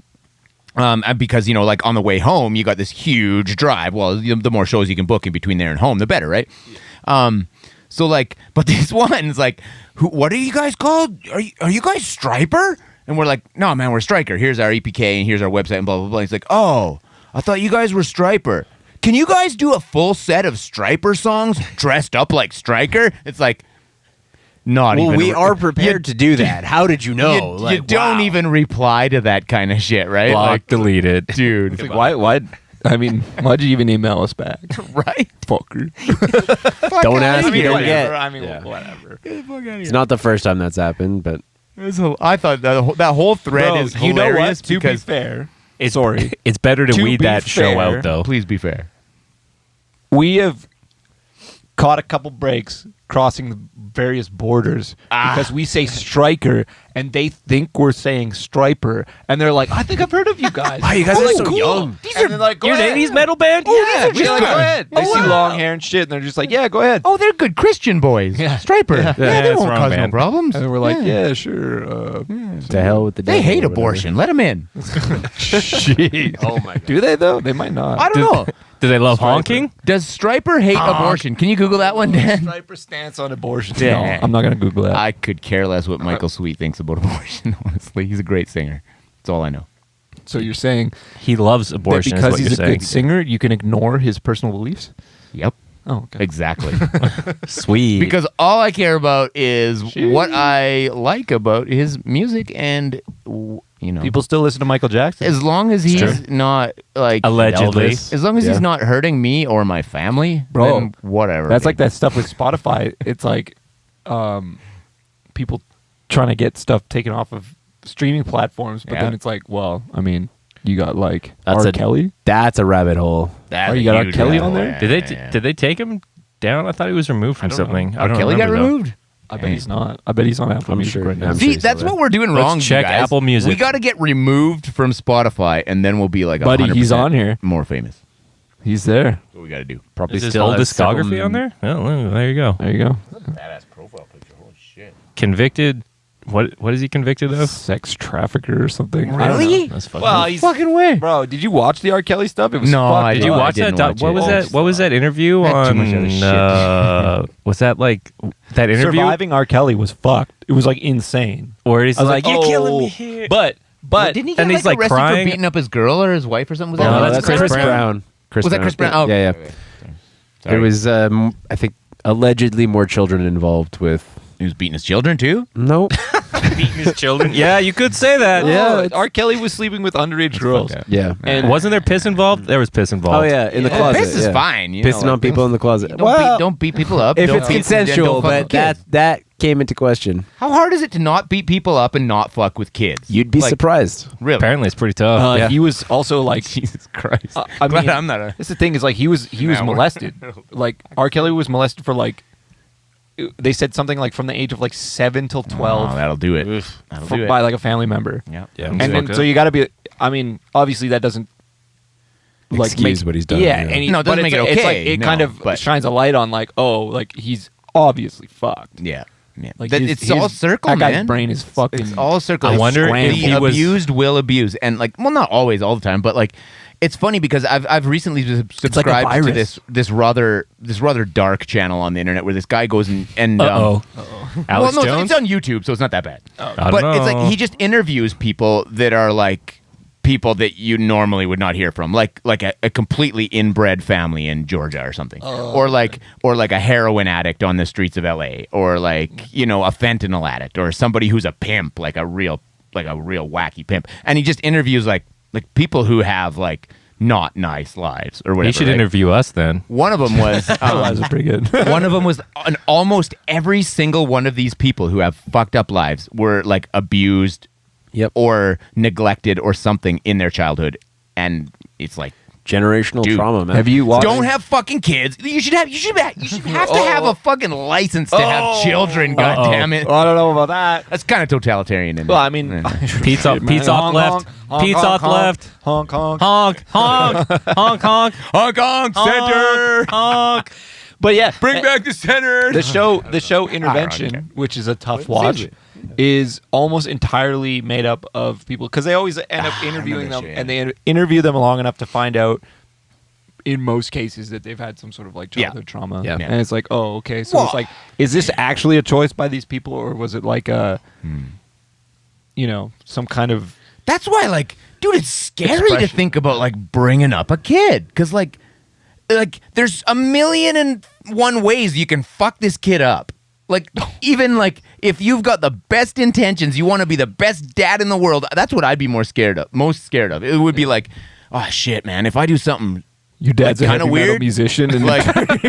And because like on the way home, you got this huge drive. Well, the more shows you can book in between there and home, the better, right? So like, but this one's like, what are you guys called? Are you guys Striper? And we're like, no, man, we're Striker. Here's our EPK and here's our website and blah, blah, blah. He's like, oh, I thought you guys were Striper. Can you guys do a full set of Striper songs dressed up like Striker? It's like, not Well, even. we are prepared to do that. How did you know? You don't even reply to that kind of shit, right? Block, Like, deleted. dude. It's like, why? I mean, why'd you even email us back? Right? Fucker. Don't ask, I mean, you don't whatever. get. I mean, Yeah. whatever. It's not the first time that's happened, but I thought that whole thread Bro, is you know what? hilarious To be because fair, It's, sorry. It's better to To weed be that show fair, out, though. please be fair. We have caught a couple breaks crossing the various borders because we say striker and they think we're saying striper and they're like, I think I've heard of you guys. Wow, you guys We're are like, so cool. young. These are like, go Your ahead. 80s metal band? Yeah, these we're are like, good. go ahead. They see long hair and shit and they're just like, yeah, go ahead. Oh, they're good Christian boys. Yeah. Striper. Yeah. Yeah, Yeah, they that's won't wrong, cause no man. problems. And we're like, yeah, sure. to hell with the They devil hate or whatever. abortion. Let them in. Shit. Oh my god. Do they though? They might not. I don't know. Do they love Striper. honking? Does Striper hate abortion? Can you Google that one, Dan? Striper stance on abortion. Yeah. No, I'm not gonna Google that. I could care less what Michael Sweet thinks about abortion, honestly. He's a great singer. That's all I know. So you're saying He loves that abortion, is because what he's you're a saying. good singer, you can ignore his personal beliefs? Yep. Oh, okay. Exactly. Sweet. Because all I care about is what I like about his music and, you know. People still listen to Michael Jackson. As long as he's true. not, like, Allegedly. Elvis, as long as Yeah. he's not hurting me or my family, Bro, then whatever. That's dude. like that stuff with Spotify. It's like people trying to get stuff taken off of streaming platforms, but Yeah. then it's like, well, I mean, you got like That's R. a- Kelly. That's a rabbit hole. That's Oh, a you got R. huge Kelly one. on there? Did they take him down? I thought he was removed from something. I don't Kelly got remember, though. removed? I bet he's not. I bet he's on Apple I'm Music sure. right now. I'm See, sure he's that's still what we're doing Let's wrong. you check guys. Apple Music. We got to get removed from Spotify, and then we'll be like, Buddy, he's 100% on here. more famous. He's there. That's what we got to do. Probably Is his still whole has discography several- on there? Oh, there you go. There you go. Badass profile picture. Holy shit. Convicted. What is he convicted of? Sex trafficker or something. I don't Really? That's fucking. Well, he's Fucking way. bro. Did you watch the R. Kelly stuff? It was No, fucked I Did up. you I watch didn't that? watch What it. was that? What was that interview I had too on? much other shit. Was that like that interview Surviving R. Kelly was fucked. It was like insane. where he's I was like, like, "You're killing oh, me here." But Didn't he get and he's, like, arrested crying? for beating up his girl or his wife or something? Was No, that that's him? Chris Brown. Was that Chris Brown? Oh, yeah, yeah. okay. Sorry. There was, I think, allegedly more children involved with. He was beating his children too. Nope. beating his children. Yeah, you could say that. yeah, R. Kelly was sleeping with underage girls. Yeah. And Wasn't there piss involved? There was piss involved. Oh yeah, in the Yeah. closet. Piss is yeah. fine. You Pissing know, on people in the closet. Don't beat people up. if Don't it's beat- consensual, don't fuck but with kids. that came into question. How hard is it to not beat people up and not fuck with kids? You'd be Like, surprised. Really? Apparently, it's pretty tough. Yeah. he was also like, Jesus Christ. I Glad mean, I'm not a. that's the thing is like he was Nah, we're- molested. Like R. Kelly was molested for like, they said something like from the age of like 7 till 12 Oh, that'll do it. That'll do it. by like a family member. Yeah. Yeah. And then so you got to be. I mean, obviously that doesn't like Excuse make- what he's done, Yeah, yeah. and he, No, it doesn't but make it's it like- It's okay, like it no, kind of but- shines a light on like, oh, like he's obviously fucked. Yeah. Yeah. Like That- his- it's all his- circle, that man. guy's brain is fucking. It's all circle. I wonder if the he was- abused will abuse, and like, well, not always, all the time, but like, it's funny because I've recently subscribed to virus. this rather dark channel on the internet where this guy goes and Alex well, no, Jones. it's on YouTube, so it's not that bad. I But don't it's know. like he just interviews people that are like people that you normally would not hear from, like a completely inbred family in Georgia or something, or like a heroin addict on the streets of LA, or like, you know, a fentanyl addict, or somebody who's a pimp, like a real wacky pimp, and he just interviews like people who have like not nice lives or whatever. He should right? interview us then. One of them was Otherwise, it's pretty good. one of them was and almost every single one of these people who have fucked up lives were like abused Yep. or neglected or something in their childhood, and it's like, Generational Dude, trauma, man. Have you watched? don't have fucking kids. You should have to have a fucking license to have children. God damn it. I don't know about that. That's kind of totalitarian. Isn't Well, it? I mean, Pizza off left. Pizza off left. Honk honk. Honk, honk, honk, honk, Hong Kong Center. honk. But yeah, Bring back the center. the show Intervention, which is a tough watch, is almost entirely made up of people because they always end up interviewing them, shit, yeah. and they interview them long enough to find out, in most cases, that they've had some sort of like childhood trauma. Yeah. And it's like, oh, okay, so Well- it's like, is this actually a choice by these people, or was it like a, you know, some kind of That's why, like, dude, it's scary to Expression. think about like bringing up a kid, because like there's 1,000,001 ways you can fuck this kid up. Like, even like if you've got the best intentions, you want to be the best dad in the world. That's what I'd be most scared of. It would be like, oh shit, man, if I do something Your dad's like, a kinda heavy metal weird. musician, and like,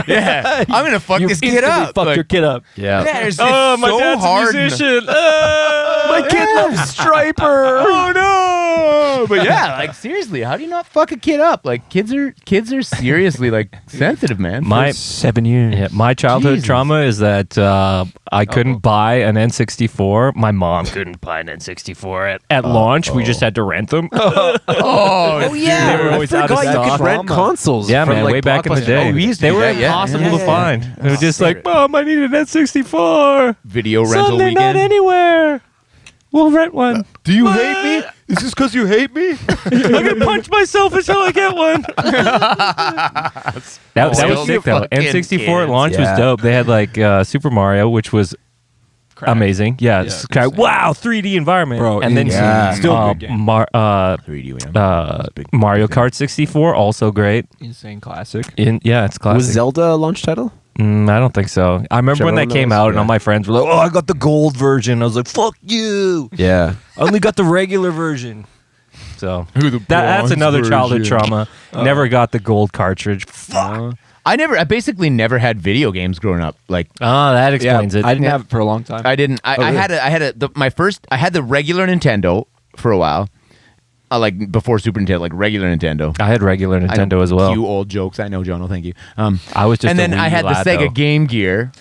yeah, I'm gonna fuck you this kid instantly up. Fuck Like, your kid up. Yeah. yeah, it's Oh, my so dad's hard. a musician. My kid loves Striper. Oh no! But yeah, like seriously, how do you not fuck a kid up? Like kids are seriously like sensitive, man. My 7 years. Yeah, my childhood Jesus. trauma is that I couldn't buy an N64. My mom couldn't buy an N64 at launch. We just had to rent them. oh They were always I out of forgot you stock. could rent consoles. Yeah, from, man, like, way back in the Blockbuster. day. Oh, we used to They do were that, yeah. impossible Yeah, to yeah, find. yeah. They were just like, Mom, I need an N64. video rental Son, they're not weekend. anywhere. We'll rent one. Do you hate me? Is this because you hate me? I'm gonna punch myself until I get one. that Still was sick though. fucking N64 at kids. launch Yeah. was dope. They had like Super Mario, which was amazing. Yeah, Yeah, it's good kind of, stuff. wow, 3D environment. Bro, and then yeah. Still a good game. Mario Kart 64, also great. Insane classic. Yeah, it's classic. Was Zelda a launch title? I don't think so. I remember when that Whichever came one it was, out, and yeah. all my friends were like, "Oh, I got the gold version." I was like, "Fuck you! Yeah. I only got the regular version." So that's another childhood trauma. Never got the gold cartridge. Fuck. I basically never had video games growing up. Like Oh, that explains it. I didn't have it for a long time. I didn't. I really? I had the regular Nintendo for a while. Like before Super Nintendo, like regular Nintendo. I had regular Nintendo as well. You old jokes. I know, Jono. Thank you. I was just and a then I Wii had the lad, Sega though. Game Gear,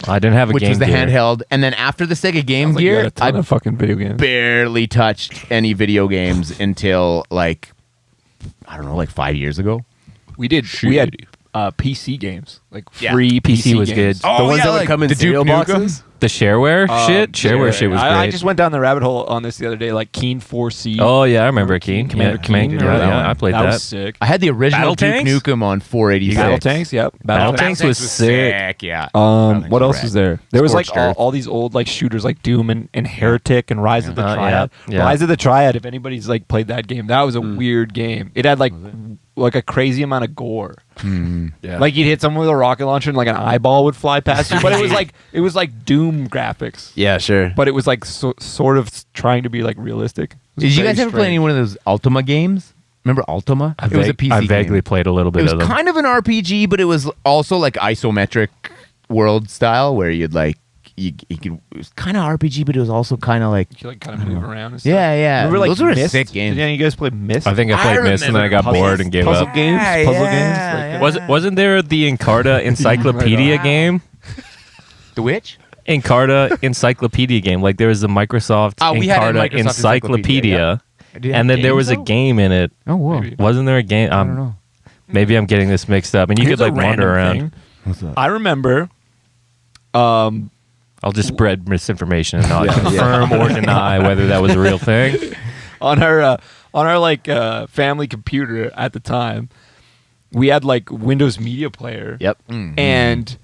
I didn't have a which Game was the Gear. handheld. And then after the Sega Game Sounds like you Gear, had a ton I of fucking video games. barely touched any video games until like I don't know, like 5 years ago. We did. We had PC games, like Yeah. free PC was games. good. The ones that would come in the Duke cereal Nukem. boxes? The shareware shit? Shareware shit was great. I just went down the rabbit hole on this the other day, like Keen 4C. Oh, yeah, I remember Keen. Commander yeah, Keen. Yeah, that one? I played that. that. Was sick. I had the original Battle Duke Tanks? Nukem on 486. Battle Tanks, yep. Battle Tanks was sick. Yeah. Battle Tanks What was else rad. was there? There was like Scorched Earth. all these old like shooters like Doom and Heretic and Rise of the Yeah. Triad. Yeah. Rise of the Triad, if anybody's like played that game, that was a weird game. It had like a crazy amount of gore. Yeah. Like you'd hit someone with a rocket launcher and like an eyeball would fly past you, but it was like Doom graphics. Yeah, sure. But it was like sort of trying to be like realistic. It was Did you very guys ever play strange. any one of those Ultima games? Remember Ultima? I It was a PC I game. vaguely played a little bit It was of them. kind of an RPG, but it was also like isometric world style where you'd like you could. It was kind of RPG, but it was also kind of like You like kind of move around and stuff. yeah. Remember like those were Myst? sick games. Did any of you guys play Myst? I think I played Myst and then I got remember bored and gave puzzle up. games, Yeah, puzzle yeah, games. yeah. Wasn't there the Encarta Encyclopedia Wow. game? The Witch? Encarta Encyclopedia game. Like there was the Microsoft We had a Encarta Microsoft Encyclopedia, Did it have and then there was a games, though? game in it. Oh, whoa. Maybe. Wasn't there a game? I don't know. Maybe I'm getting this mixed up. And you Here's could like a wander random around. thing. What's up? I remember. I'll just spread misinformation and not confirm or deny whether that was a real thing. on our like family computer at the time, we had like Windows Media Player. Yep. And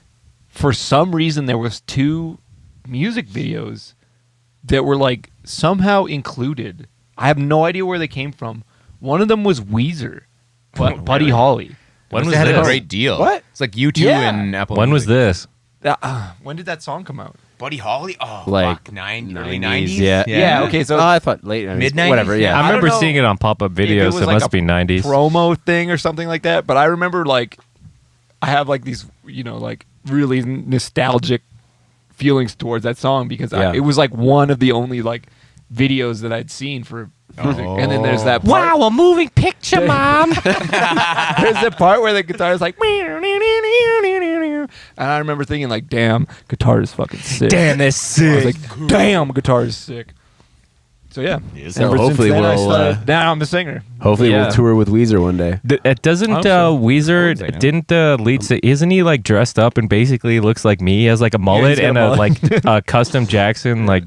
for some reason, there was 2 music videos that were like somehow included. I have no idea where they came from. One of them was Weezer, Buddy Holly. When Must was have had this? a great deal. What? It's like U2 Yeah. and Apple. When was Music. this? When did that song come out? Buddy Holly? Oh, Like fuck, early 90s, 90s? yeah. Yeah. Okay. So Oh, I thought late 90s. Mid-90s? Whatever, yeah. I I don't remember know seeing it on pop-up if it videos. was So it like must a be 90s. promo thing or something like that. But I remember like I have like these like really nostalgic feelings towards that song because Yeah. it was like one of the only like videos that I'd seen for music. And then there's that part, a moving picture, Mom. there's the part where the guitar is like and I remember thinking like, damn, guitar is fucking sick. Damn, that's I was sick. like, damn, guitar is sick. So yeah. So Ever since hopefully then, I we'll, started- now I'm the singer. Hopefully Yeah. we'll tour with Weezer one day. Doesn't I hope so. Weezer, I hope so. didn't the lead singer, isn't he like dressed up and basically looks like me? He has like a mullet he's got and a a mullet. like a custom Jackson like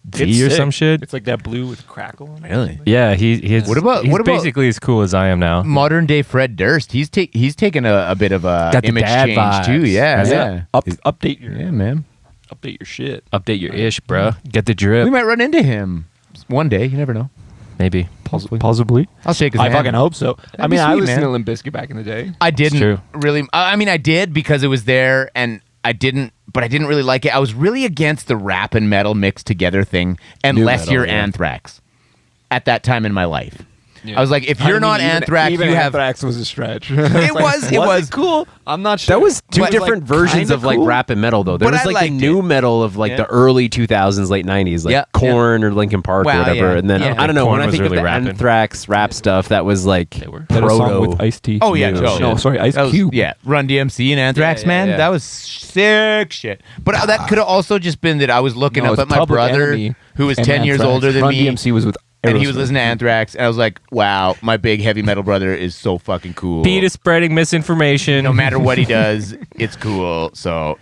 V It's or sick. some shit. It's like that blue with crackle on it. Really? Yeah, he's What about- he's what about- basically as cool as I am now. Modern day Fred Durst. He's taken a bit of a Got the image dad change vibes. too. Yeah, Has it? yeah. Update your Man. update your shit. Update your ish, bruh. Get the drip. We might run into him one day. You never know. Maybe. Possibly. I'll shake his I hand. fucking hope so. be I sweet, listened man. to Limp Bizkit back in the day. I didn't true. really. I mean, I did because it was there, and I didn't really like it. I was really against the rap and metal mixed together thing, unless you're Anthrax. At that time in my life, I was like, if you're not Anthrax, even you have. Anthrax was a stretch. It was cool. I'm not sure. That was two But, different versions of like cool. rap and metal though. There But was I like the liked new it. metal of like Yeah. the early 2000s, late 90s, like Yeah, Korn or Linkin Park Wow, or whatever. yeah. And then Yeah. I don't know, Korn when I was think really of the rapping. Anthrax rap stuff, that was like They were. That a song proto. with Ice-T. Oh yeah, No, totally. No, sorry, Ice That was- Cube. Yeah, Run DMC and Anthrax, Yeah, man. yeah. That was sick shit. But that could have also just been that I was looking No, up it's at my Public brother, Enemy who was and 10 years Anthrax. older than Run me. DMC was with And he was Aerosmith. listening to Anthrax, and I was like, wow, my big heavy metal brother is so fucking cool. Pete is spreading misinformation. No matter what he does, it's cool. So,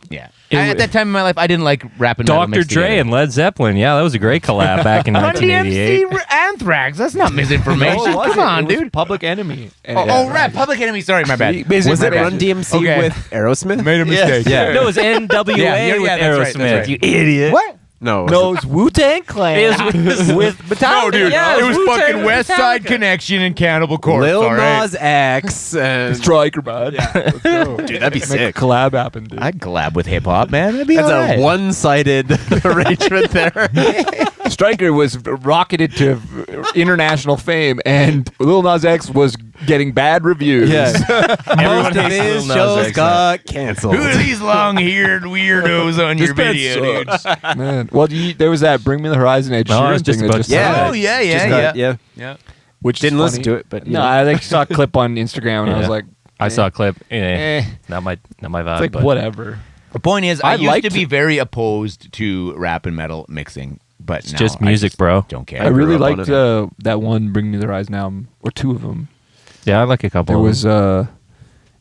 yeah. It At that time in my life, I didn't like rap and metal Dr. mixed Dre together. and Led Zeppelin. Yeah, that was a great collab back in Run 1988. DMC Anthrax. That's not misinformation. No, it wasn't. Come on, It was dude. Public Enemy. Oh, rap. Public Enemy. Sorry, my bad. Was it My bad. Run DMC Okay. with Aerosmith? Made a mistake. Yeah. No, it was NWA Yeah, with that's right, Aerosmith. that's right. You idiot. What? No. No, it's Wu-Tang Clan. It was with Metallica. No, dude. Yeah, it was Wu-Tang fucking with West Side Metallica. Connection and Cannibal Corpse. Lil all right? Nas X. And Striker, bud. Let's go. Dude, that'd be Make sick. a collab happen, dude. I'd collab with hip hop, man. That'd be That's all right. a one-sided arrangement there. Striker was rocketed to international fame, and Lil Nas X was getting bad reviews. Everyone Most of hates his Lil Nas shows X got canceled. Who are these long-haired weirdos on your video, dudes? Man. Well, there was that Bring Me the Horizon Ed No, I Sheeran was just thing about that to say just that. Oh, yeah, Just yeah, got- yeah. yeah. which Didn't is listen funny. to it, but you no, know. I like saw a clip on Instagram, and I was Yeah. like, I saw a clip. eh. Not my vibe. It's like but whatever. The point is, I I used liked to be it. very opposed to rap and metal mixing, but It's now just I music, bro. Don't care. I really up on liked it. that one Bring Me the Horizon album, or two of them. Yeah, I like a couple. There of was, them.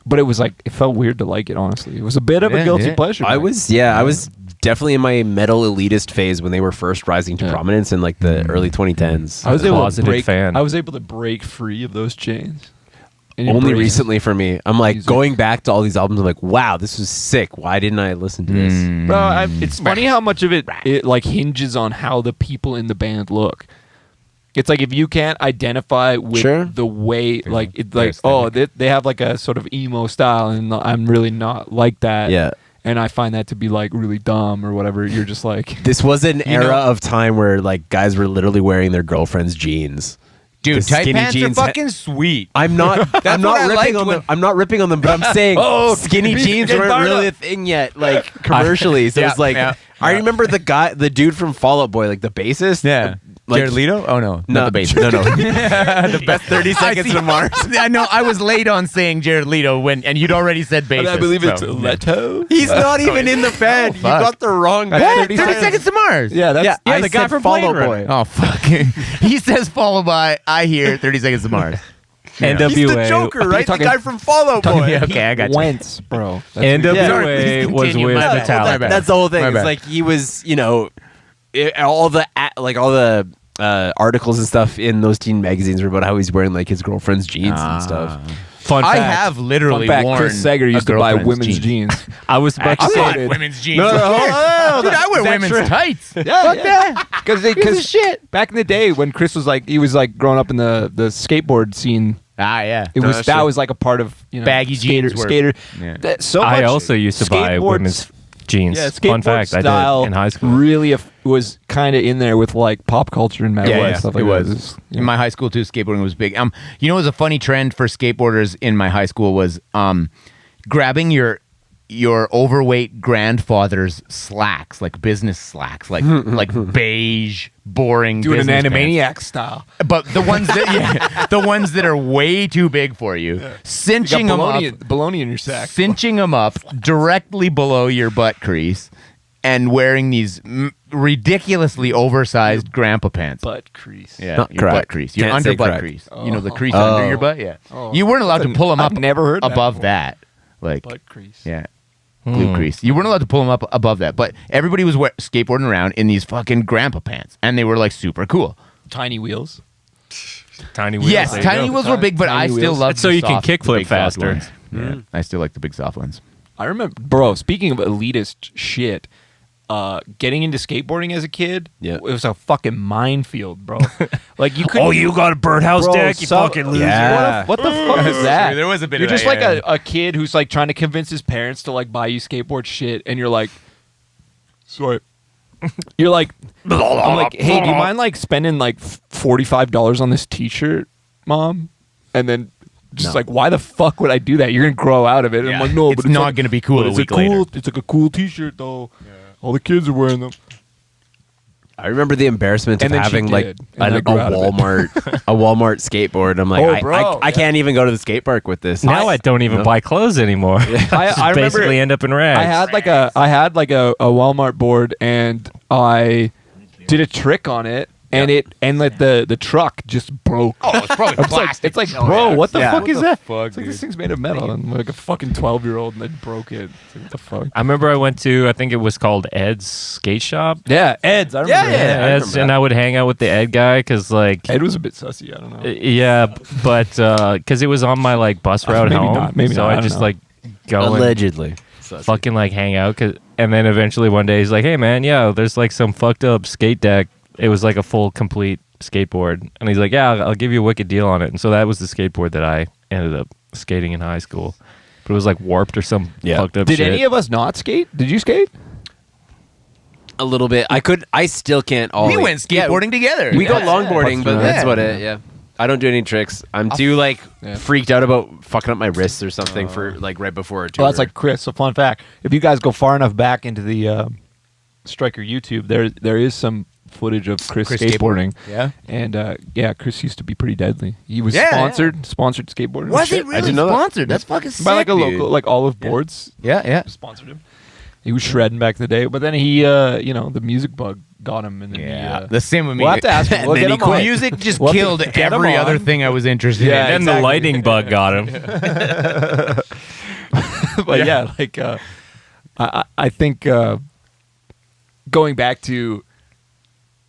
but it was like it felt weird to like it. Honestly, it was a bit of a Yeah, guilty yeah. pleasure. I was definitely in my metal elitist phase when they were first rising to Yeah. prominence in like the early 2010s. I was able to Closeted break. fan. I was able to break free of those chains. And Only embrace- recently for me. I'm like Music. going back to all these albums. I'm like, wow, this was sick. Why didn't I listen to this? Bro, it's funny how much of it like hinges on how the people in the band look. It's like if you can't identify with Sure. the way, like, it's like, aesthetic. oh, they have like a sort of emo style, and I'm really not like that. Yeah. And I find that to be like really dumb or whatever. You're just like, This was an era know- of time where like guys were literally wearing their girlfriend's jeans. Dude, The tight skinny pants are jeans fucking sweet. I'm not. I'm what not I ripping liked on when- them. I'm not ripping on them. But I'm saying, skinny jeans get weren't fired really up. a thing yet, like commercially. So Yeah, it's like yeah, I yeah. remember the dude from Fall Out Boy, like the bassist. Like, Jared Leto? Oh, no. No, Not the bass. no, no. The best 30 seconds from Mars. I know. I was late on saying Jared Leto and you'd already said bassist. so- Leto. He's not even in the band. You fuck. got the wrong What? band. 30 seconds to Mars. Yeah, that's Yeah, I the guy said from Fall Blade Out Runner. Boy. Oh, fuck. He says followed by, I hear 30 seconds to Mars. NWA. He's the Joker, right? The talking- guy from Fall Out Boy. Yeah, okay, I got you. Wentz, bro. That's NWA Sorry, please was continue. with My bad. Well, Metallica. My bad. that's the whole thing. My It's bad. like he was, all the articles and stuff in those teen magazines were about how he's wearing like his girlfriend's jeans and stuff. Fun I fact. have Fun literally fact, worn Chris Sager a used to buy girlfriend's women's jeans. I was about to I say. want women's jeans. No, no, hold on. Dude, I wear women's tights. Yeah, because shit. back in the day when Chris was like growing up in the skateboard scene, Ah, yeah. it was that's that true. was like a part of Baggy skater, jeans were- skater. Yeah. That, so I much also used to buy skateboard- women's jeans. Yeah, Fun skateboard fact, I style did in high school. really was kind of in there with like pop culture and metal and stuff like it that. was. In my high school too, skateboarding was big. You know, what was a funny trend for skateboarders in my high school was grabbing your overweight grandfather's slacks, like business slacks, like beige, boring, doing an business pants. Animaniac style. But the ones that the ones that are way too big for you, cinching You them got up, bologna in your sack. cinching them up directly below your butt crease, and wearing these ridiculously oversized grandpa pants. Butt crease. Yeah, Not your crack. butt crease, your Can't under say butt crack. crease. You know the crease Oh. under your butt. Yeah, Oh. you weren't allowed to pull them up. I've never heard that above before. that. Like, Butt crease. yeah, glute crease. You weren't allowed to pull them up above that. But everybody was skateboarding around in these fucking grandpa pants, and they were like super cool. Tiny wheels. Tiny wheels. Yes, there you tiny go. wheels were big, but Tiny I still wheels. love It's so you can kickflip faster. Yeah, I still like the big soft ones. I remember, bro. Speaking of elitist shit, getting into skateboarding as a kid, Yeah. it was a fucking minefield, bro. Like you could. Oh, you got a birdhouse Bro, deck, you some- fucking loser. Yeah. What the fuck is that? There was a bit You're of just that, like yeah. a kid who's like trying to convince his parents to like buy you skateboard shit, and you're like, sorry. You're like, I'm like, hey, do you mind like spending like $45 on this T-shirt, Mom? And then just like, why the fuck would I do that? You're gonna grow out of it. And I'm Yeah. like, no, It's but it's not like, gonna be cool but a it's week cool, later. It's like a cool T-shirt though. All the kids are wearing them. I remember the embarrassment And of then she having like did, a and I grew out of it. Walmart skateboard. I'm like, Oh, bro, I can't even go to the skate park with this. Now I don't even No. buy clothes anymore. I remember basically end up in rags. I had like a Walmart board, and I did a trick on it, and like the truck just broke. Oh, it's probably plastic. It's like, bro, what the Yeah. fuck What is the that? fuck, It's like dude? this thing's made of metal, and like a fucking 12-year-old, and they broke it. It's like, what the fuck? I remember I went to, I think it was called Ed's Skate Shop. Yeah, Ed's. I remember. Yeah, that. I Ed's, remember and that. I would hang out with the Ed guy because like, Ed was a bit sussy. I don't know. yeah, but because it was on my like bus route Maybe home, not, maybe so not, I I don't just know. like go and Allegedly. fucking like hang out, and then eventually one day he's like, hey man, yeah, there's like some fucked up skate deck. It was like a full complete skateboard, and he's like, yeah, I'll give you a wicked deal on it. And so that was the skateboard that I ended up skating in high school, but it was like warped or some Yeah. fucked up Did shit. any of us not skate? Did you skate? A little bit. I still can't always. We went skateboarding together. We go Yeah. longboarding, but Yeah. that's what it. Yeah. I don't do any tricks. I'm too like Yeah. freaked out about fucking up my wrists or something for like right before a tour. Well, that's like Chris. A fun fact: if you guys go far enough back into the Striker YouTube, there is some footage of Chris skateboarding. Yeah. And yeah, Chris used to be pretty deadly. He was Yeah, sponsored skateboarding. Was Shit. it really didn't know that. sponsored? That's fucking sick, By like a dude. local, like Olive Boards Yeah, yeah. sponsored him. He was shredding back in the day, but then he, the music bug got him, and then Yeah, he, the same with me. We'll have to ask him. We'll And get then him he quit. on. Music just We'll have to killed get him every other on. thing I was interested Yeah, in. and exactly. the lightning bug got him. but yeah, like I think going back to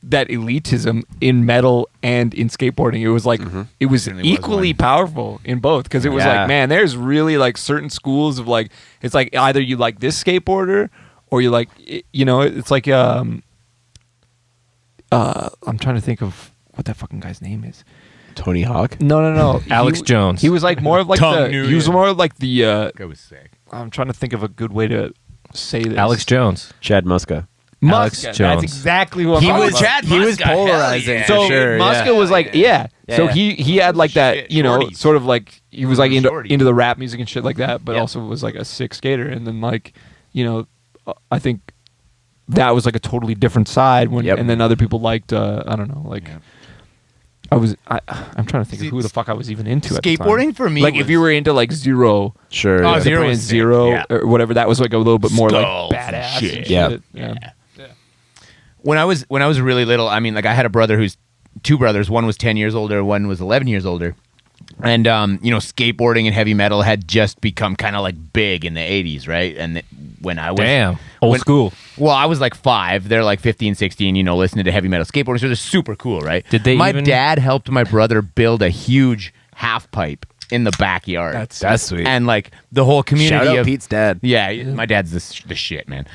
that elitism in metal and in skateboarding, it was like it was Certainly was equally one. powerful in both, because it was Yeah. like, man, there's really like certain schools of like, it's like either you like this skateboarder or you like, it's like I'm trying to think of what that fucking guy's name is. Tony Hawk. No. Alex Jones. He was like more of like Tongue he was more of like the That was sick. I'm trying to think of a good way to say this. Alex Jones. Chad Muska. Alex Muska. Jones. That's exactly what He I'm was talking about. Chad He was Muska, hell polarizing. yeah. So sure, Muska yeah. was like, yeah. So Yeah. he had like that, Shit, shorties. Sort of like he was like Shorty. into the rap music and shit like that, but Yeah. also was like a sick skater. And then like, I think that was like a totally different side when, Yep. and then other people liked, I don't know, like Yeah. I'm trying to think See, of who the fuck I was even into at the time. skateboarding for me Like if was- you were into like Zero, Sure. Oh, yeah. the Zero brand was sick, Zero yeah. or whatever, that was like a little bit more Skulls like and badass. shit. And Yeah. shit. Yeah. When I was really little, I mean, like I had a brother who's two brothers. One was 10 years older, one was 11 years older. And skateboarding and heavy metal had just become kind of like big in the 80s, right? And when I was Damn. Old when- school. Well, I was like 5. They're like 15, 16, listening to heavy metal skateboarding. So they're super cool, right? Did they My even- dad helped my brother build a huge half pipe in the backyard. That's sweet. And like the whole community Shout out of Pete's dad. Yeah, my dad's the shit, man.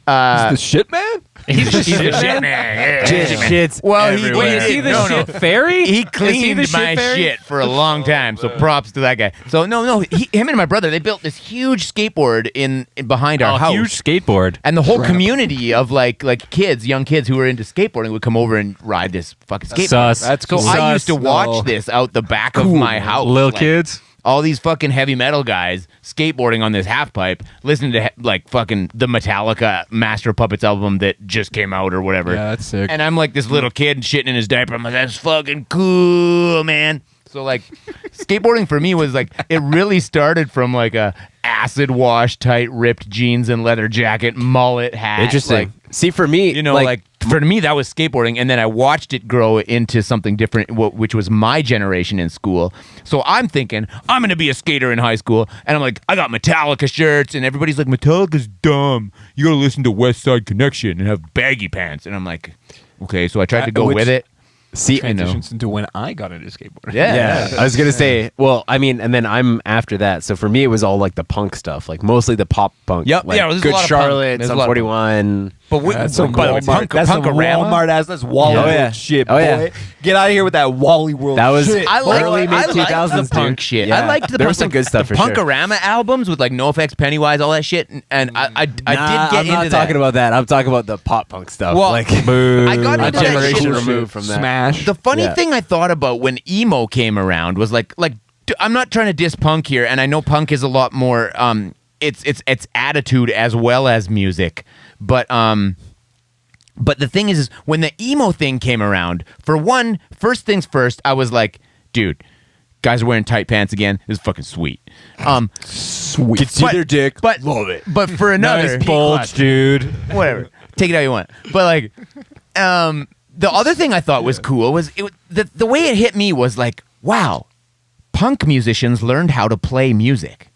He's the shit man? He's the shit man. Yeah. Shit's Well, everywhere. he Is he the no, no. shit fairy? He Is cleaned the shit my fairy? shit for a long time, so props to that guy. So no, him and my brother, they built this huge skateboard in behind our Oh, house. huge skateboard. And the whole Crap. community of like kids, young kids who were into skateboarding would come over and ride this fucking skateboard. Sus. That's So cool. I used to Sus, watch no. this out the back of Cool, my man. house. Little like, kids. all these fucking heavy metal guys skateboarding on this half pipe, listening to like fucking the Metallica Master of Puppets album that just came out or whatever. Yeah, that's sick. And I'm like this little kid shitting in his diaper. I'm like, that's fucking cool, man. So like, skateboarding for me was like, it really started from like a acid wash, tight ripped jeans and leather jacket, mullet hat. Interesting. Like, See, for me, like for me that was skateboarding, and then I watched it grow into something different, which was my generation in school. So I'm thinking I'm gonna be a skater in high school, and I'm like, I got Metallica shirts, and everybody's like, Metallica's dumb. You gotta listen to West Side Connection and have baggy pants, and I'm like, okay. So I tried to go Which- with it. See, I know. transitions into when I got into skateboarding. Yeah. I was gonna say, well, I mean, and then I'm after that. So for me, it was all like the punk stuff, like mostly the pop punk. Yep. like Yeah, there's a Good lot of punk. Charlotte, There's a Sum lot of 41. But That's some by the way, Walmart. That's some Punkorama. Walmart ass. That's Wally Oh, World yeah. shit, Oh, boy. yeah. Get out of here with that Wally World. That was shit. I like early I mid liked 2000s, the punk dude. shit. Yeah. I liked the There punk, was some good stuff the for sure. Punkorama albums with like NoFX, Pennywise, all that shit, and I did get I'm into not that. talking about that. I'm talking about the pop punk stuff. Well, like I got a into that generation shit. removed from that. Smash. The funny Yeah. thing I thought about when emo came around was like I'm not trying to diss punk here, and I know punk is a lot more it's attitude as well as music, but the thing is when the emo thing came around, first things first, I was like, dude, guys are wearing tight pants again. This is fucking sweet. Sweet. Can see their dick. But Love it. But for another Nice bulge, dude. whatever, take it how you want. But like, the other thing I thought was cool was the way it hit me was like, wow, punk musicians learned how to play music.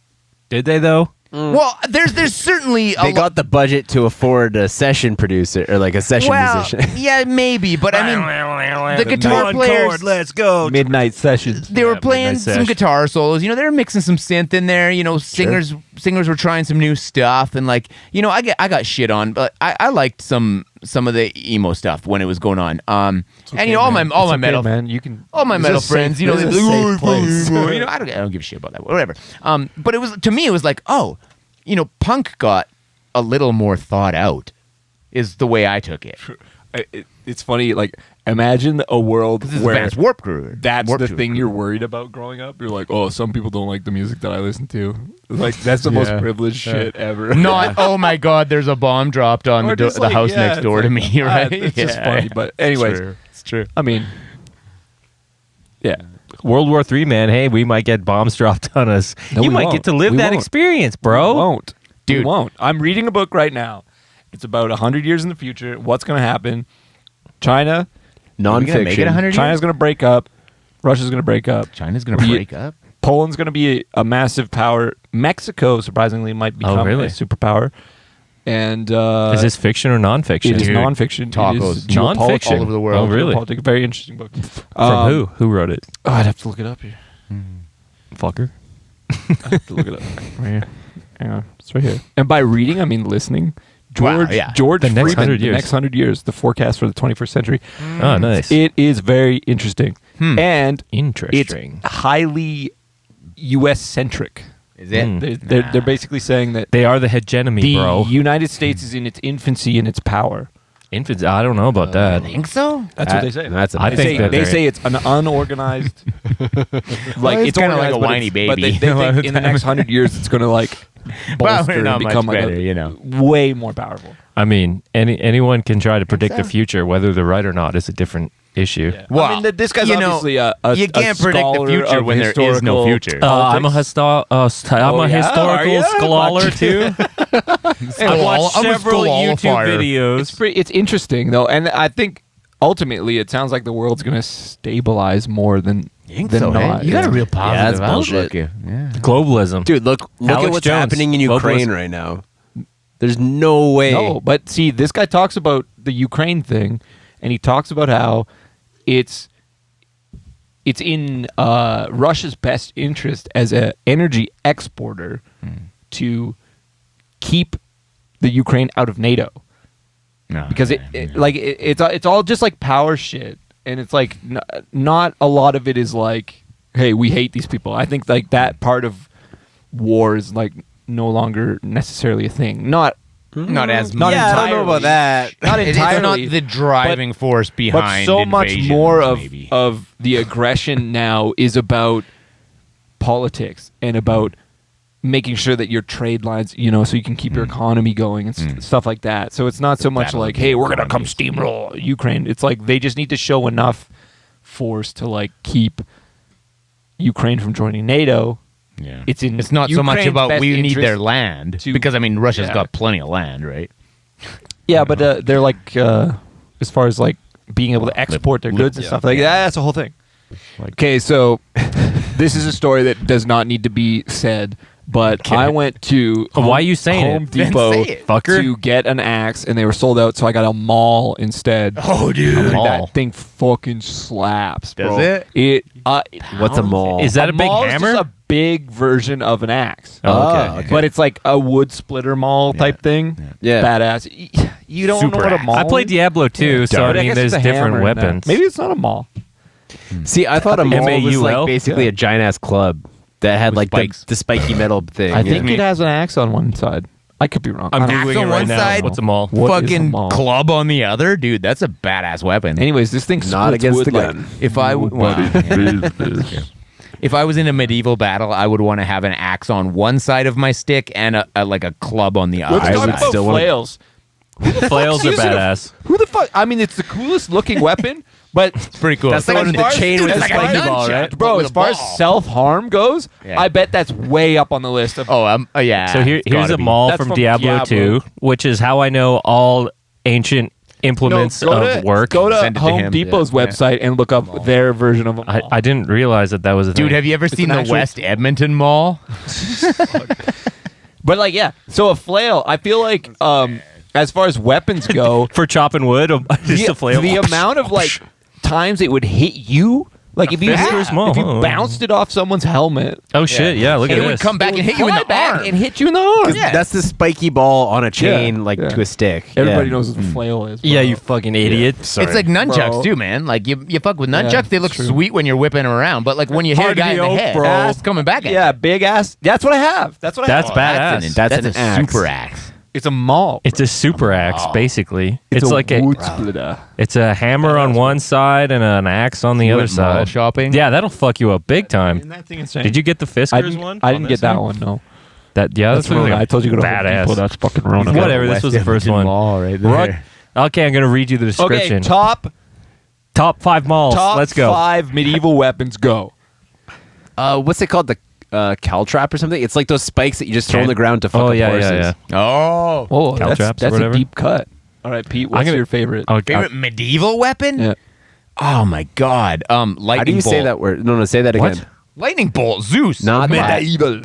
Did they though? Well, there's certainly They got the budget to afford a session producer or like a session musician. yeah, maybe, but I mean, the guitar players. Let's go. Midnight sessions. They were Yeah, playing midnight some sesh. guitar solos. You know, they were mixing some synth in there. You know, singers were trying some new stuff, and like, you know, I got shit on, but I liked some of the emo stuff when it was going on. And you know, all my metal man. You can all my this metal is a friends, safe- you know, this they is a safe place. you know, I don't give a shit about that, whatever. But it was, to me, it was like, oh, you know, punk got a little more thought out, is the way I took it. It's funny. Like, imagine a world This is where Vance Warp Crew. that's Warp the Tour thing crew. you're worried about growing up. You're like, oh, some people don't like the music that I listen to. Like, that's the most privileged shit ever. Not, oh my God, there's a bomb dropped on Or the just the like, house yeah, next it's door to like, me, right? It's just funny. But anyways, It's true. I mean, yeah. World War III, man. Hey, we might get bombs dropped on us. No, you we might won't. get to live We that won't. experience, We bro. won't. Dude. We won't. I'm reading a book right now. It's about 100 years in the future. What's going to happen? China. Are we gonna make it Nonfiction. 100 China's years? going to break up. Russia's going to break up. China's gonna break up. Poland's going to be a massive power. Mexico, surprisingly, might become really? a superpower. And Is this fiction or nonfiction? it is Dude, nonfiction. tacos. It is Nonfiction? geopolitics All over the world. Oh, really? Geopolitics. Very interesting book. From who? Who wrote it? Oh, I'd have to look it up here. Fucker. I have to look it up. Right here. Hang on. It's right here. And by reading, I mean listening. Wow, George, yeah. George The next Friedman, 100 The years. next 100 years, the forecast for the 21st century. Oh, nice. It is very interesting. And Interesting. it's highly U.S. centric. Is it? They're basically saying that They are the hegemony, the bro. United States is in its infancy in its power. Infants. I don't know about that. Think so? That's what they say. That's I They think say, that they they're- say it's an unorganized, like it's it's kinda like organized, a but whiny it's- But baby they a lot of think in the next 100 years it's going to like Well, bolster not and much become like better, a, you know. way more powerful. I mean, anyone can try to predict the so? future. Whether they're right or not is a different issue. Well, I mean, this guy's you know, obviously a you can't predict the scholar future of when there is no historical future. I'm a politics. I'm a yeah? Are historical ya? scholar too. I watched I'm a several YouTube scholafier. videos. It's interesting though, and I think ultimately it sounds like the world's going to stabilize more than not. You got a real positive that's outlook. bullshit. Yeah. Globalism. Dude, look Alex at what's Jones, happening in globalism. Ukraine right now. There's no way. No, but see, this guy talks about the Ukraine thing, and he talks about how it's in Russia's best interest as an energy exporter to keep the Ukraine out of NATO No, because yeah, it's all just like power shit, and it's like not a lot of it is like, hey, we hate these people. I think like that part of war is like no longer necessarily a thing. Not as not yeah, I don't know entirely. about that. Not It's entirely. not the driving force but behind so much invasions, more maybe. of the aggression now is about politics and about making sure that your trade lines, so you can keep your economy going and stuff like that. So it's not so much Battle like, of hey, the we're gonna come economies. steamroll Ukraine. It's like they just need to show enough force to like keep Ukraine from joining NATO. Yeah. It's in It's not so much Ukraine's about best we need interest their land to- because I mean Russia's Yeah. got plenty of land, right? Yeah, but they're like as far as like being able to export their goods and stuff like that. That's the whole thing. Okay, so this is a story that does not need to be said. but I went to Why are you saying Home it? Depot Then say it. Fucker. to get an axe, and they were sold out, so I got a maul instead. Oh, dude. Like, Maul. that thing fucking slaps, bro. Does it? What's a maul? Is that a big maul is hammer? just a big version of an axe. Oh, okay. But it's like a wood splitter maul type thing. Yeah. Badass. You don't Super know what a axe. maul I played is? Diablo 2, so But I mean, guess there's it's a different hammer in that. weapons. Maybe it's not a maul. See, I thought a maul was MAUL? like basically Yeah. a giant ass club that had With like spikes. the spiky metal thing. I think yeah. it has an axe on one side. I could be wrong. I'm I don't- Axe googling on it right one now. side. What's a maul? What is a Fucking maul? club on the other, dude. That's a badass weapon. Anyways, this thing Not splits against wood the like- gun. If I w- well, yeah. If I was in a medieval battle, I would want to have an axe on one side of my stick and a like a club on the other. Let's I talk would about still wanna- flails. Flails are Excuse me. badass. Who the fuck? I mean, it's the coolest looking weapon, but It's pretty cool. That's the It's one like with the as far- chain dude, with it's the like a spiky ball, nunchuck, right? but bro, with as a far as ball. self harm goes, Yeah. I bet that's way up on the list of. Oh, yeah. So here's gotta a be. maul That's from from Diablo, Diablo. 2, which is how I know all ancient implements of work. Go to Send it to Home him. Depot's Yeah. website and look up their version of a maul. I didn't realize that was a thing. Dude, have you ever seen an the actual- West Edmonton Mall? But like, yeah. So a flail, I feel like, as far as weapons go, for chopping wood? Just a flail. the amount of like times it would hit you, like if you fist or small? if you Oh. bounced it off someone's helmet, Oh shit! Yeah, look it at would this. come back and hit you in fly the back arm. and hit you in the arm. Yeah. That's the spiky ball on a chain, Yeah, like yeah. to a stick. Everybody Yeah. knows what a flail is. Yeah, bro. you fucking idiot. It's like nunchucks Bro. too, man. Like you fuck with nunchucks, Yeah, they look it's true. sweet when you're whipping them around, but like when you hit a Hard to guy in be the out, head, bro. it's coming back at you. Yeah, big ass. That's what I have. That's what I That's have. badass. That's That's an a axe. super axe. It's a maul. It's a super axe, basically. It's a like wood splitter. it's a hammer on one side and an axe on the You other went mall side. shopping? Yeah, that'll fuck you up big time. that thing insane? Did you get the I Fiskars didn't, one? I on didn't this get that thing? one. No, That yeah, that's that's really Rona. I told you to go to Home badass. Depot. That's fucking Rona. He's got Whatever, this was the first one. Mall right Right. there. Okay, I'm gonna read you the Okay, description. top 5 malls. Let's go. 5 medieval weapons. Go. What's it called? The caltrap or something? It's like those spikes that you just throw on the ground to fuck Oh up yeah, horses. yeah, yeah. Oh. Oh, Caltraps or that's a whatever? deep cut. All right, Pete. What's gonna- your favorite? Oh, Favorite medieval weapon? Yeah. Oh my god. Lightning How do you bolt. say that word? No, say that What? again. Lightning bolt, Zeus. Not that. Medieval.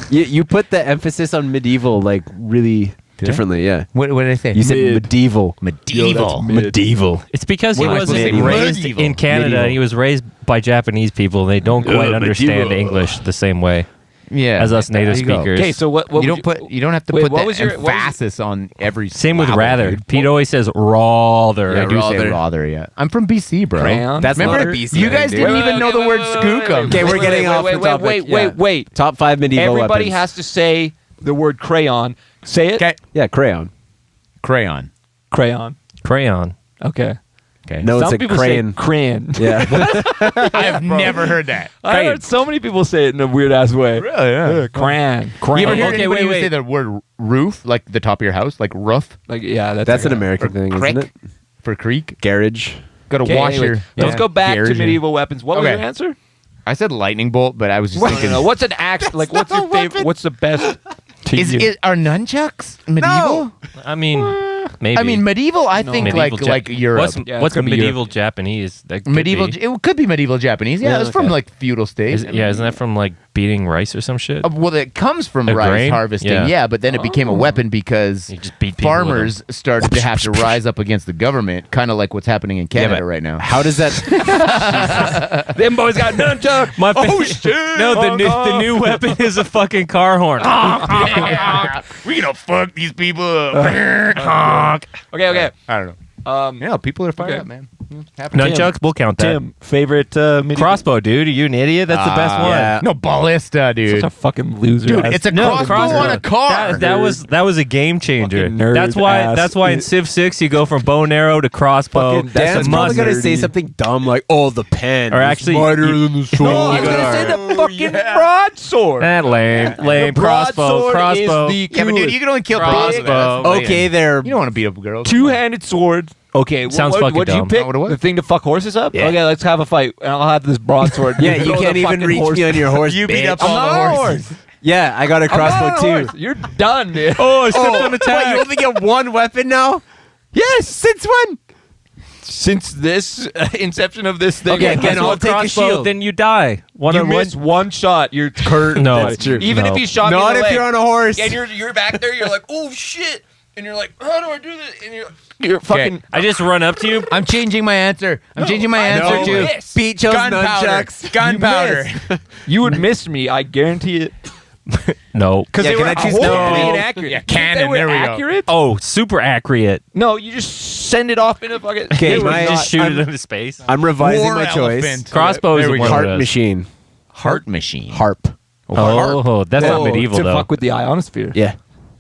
You put the emphasis on medieval like really Did I? differently. Yeah. What did I say? You said medieval. medieval. Medieval. It's because he What wasn't medieval? raised Medieval. in Canada. Medieval. He was raised by Japanese people. They don't quite understand medieval. English the same way Yeah. as us native There you go. speakers. Okay, so what? You would don't put. You don't have to Wait, put what the was your- what was- emphasis on every. Same with syllable, rather. dude. Pete always says rather. Yeah, I do say rather. rather. Yeah, I'm from BC, bro. Crayon? That's Remember, not a BC you thing, guys dude. didn't Wait, even wait, know wait, the wait, word wait, skookum. Okay, we're getting off the topic. Wait. Top 5 medieval Everybody weapons. has to say the word crayon. Say it. Okay, Yeah, crayon. crayon. Crayon. Crayon. Okay. Okay. No, Some it's a people crayon. say crayon. Yeah. I have never heard that. I heard so many people say it in a weird ass way. Really? Yeah. Crayon. You Crayon. ever heard Okay, anybody wait. say the word roof, like the top of your house, like roof Like, yeah, That's an like- American or thing, crick? isn't it? for creek? Garage. Got to Okay, wash anyway, your. Let's go back to garage. medieval weapons. What was Okay. your answer? I said lightning bolt, but I was just No, thinking. What's an axe? Like, what's your favorite? What's the best? To Is you? it are nunchucks medieval? I mean, maybe. I mean medieval. I think Medieval like Europe. What's, Yeah, it's what's gonna be medieval Japanese? That could medieval. be. It could be medieval Japanese. Yeah, Yeah, it's from okay. like feudal states. Yeah, isn't that from like beating rice or some shit? Well, it comes from A rice grain? harvesting, Yeah. yeah, but then it became a weapon because You just beat people with farmers started to have to rise up against the government, kind of like what's happening in Canada but right now. How does that? Them boys got nunchuck. My Oh shit! No, the new weapon is a fucking car horn. We gonna fuck these people up. Honk. Okay. I don't know. Yeah, people are fired Okay. up, man. Happened. Nunchucks, we'll count that. Tim, favorite medieval? Crossbow, dude. Are you an idiot? That's the best one. yeah. No ballista, dude. Such a fucking loser. Dude, ass- it's a No, crossbow on a car. That was a game changer. Fucking nerd That's why ass. in Civ 6 you go from bow and arrow to crossbow. Fucking- that's Dan's a probably gonna nerdy. say something dumb like, "Oh, the pen." Or is actually, smarter you- than the sword. No, I was gonna say the fucking broadsword. Lame. Crossbow. Crossbow is the Yeah, but dude, you can only kill Crossbow. crossbows. Okay, there. You don't want to beat up girls. two-handed sword. Okay, Sounds fucking what'd you dumb. pick? What it was? The thing to fuck horses up? Yeah. Okay, let's have a fight. And I'll have this broadsword. Yeah, you Throw can't the even fucking reach horse. me on your horse. You beat bitch. up I'm all not the on a horses. horse. Yeah, I got a I'm not crossbow on a too. horse. You're done, dude. Oh, I stepped on What, you only get one weapon now? yes. Since when? since this inception of this thing. Okay, I'll then I'll take a crossbow, shield. then you die. One you on miss one shot, you're curtained. No, buddy. that's true. Even No. if you shot me Not in the if leg, you're on a horse. and you're back there, you're like, oh shit, and you're like, how do I do this? And you're fucking. I just run up to you. I'm changing my answer. I'm changing my answer know to this. Beat Joe's gunpowder. nunchucks. Gunpowder. You would miss me, I guarantee it. No. Because Yeah, they can were I choose horribly no? inaccurate. Yeah, If they cannon, were there we go. accurate? Oh, super accurate. No, you just send it off in a fucking. Okay, They were my- not- Just shoot I'm- it into space. I'm revising War my choice. elephant. Crossbow is There the we one go. of Heart those. machine. Heart machine. Harp. Oh, that's not Oh, medieval to though. fuck with the ionosphere. Yeah.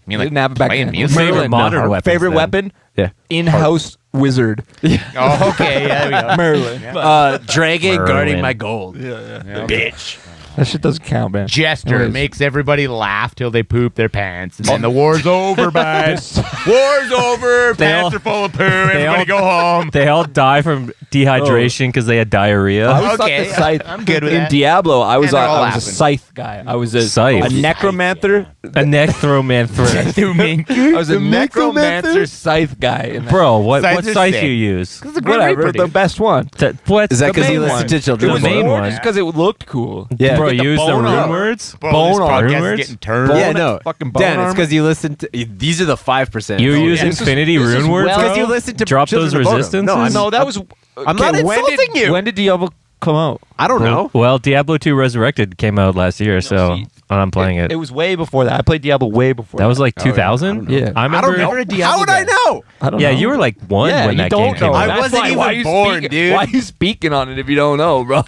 You mean They didn't have it back playing then. music? Favorite Merlin, modern weapons, favorite then. weapon? Yeah. In-house wizard. Oh, okay. Yeah, there we go. Merlin. Dragon Merlin. guarding my gold. Yeah. Bitch. That shit doesn't count, man. Jester Anyways. makes everybody laugh till they poop their pants, and then the war's over, bud. War's over. They Pants all- are full of poo. Everybody all- go home. They all die from dehydration because they had diarrhea. I always Okay, thought the scythe. I'm good with in that. Diablo, I was And they're all a laughing. scythe guy. I was a Scythe. necromancer. A necromancer. I was a necromancer scythe guy. In that. Bro, what Scythes are scythe sick. you use? It's a Grim Whatever, Reaper, the dude. best one. What? Is that The because you main listen one. to It children's was The main more one. just because it looked cool. Yeah. Bro, Get the you use the bone rune armor. words? Bro, Bone this armor. podcast is Words? getting turned. Bone- Yeah, no. fucking bone Dan, it's armor. because you listen to. These are the 5%. You use yeah. infinity This is rune words, well- bro? Because you listen to Drop those Children of Bodom. resistances? No, I'm- No, that was. I'm not when insulting did, you. When did Diablo come out? I don't know. Well, Diablo 2 Resurrected came out last year, so see, I'm playing it. It was way before that. I played Diablo way before. That was like Oh, yeah. 2000? Yeah. I I remember. don't know. Never a Diablo How would I guy. know? I don't Yeah, know. you were like one Yeah, when you that don't game came know. out. I wasn't even why are you born, speaking- dude. Why are you speaking on it if you don't know, bro?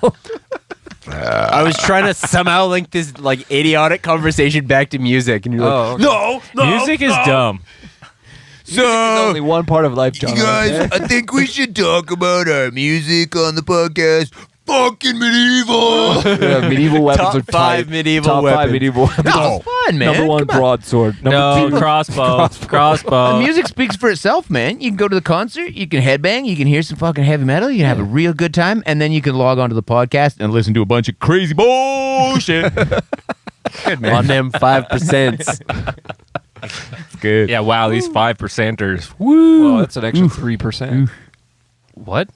I was trying to somehow link this like idiotic conversation back to music, and you're like, Oh, no, Music is dumb. It's only one part of life, John. I think we should talk about our music on the podcast. Fucking medieval. Yeah, medieval weapons Top are five tight. medieval Top weapons. five medieval weapons. No, fun, man. Number one, Come on. broadsword. No, Number two, crossbow. Crossbow. The music speaks for itself, man. You can go to the concert, you can headbang, you can hear some fucking heavy metal, you can have a real good time, and then you can log onto the podcast and listen to a bunch of crazy bullshit. Good, man. on them 5%. It's good. Yeah, wow, these 5%ers. well, that's an extra 3%. What?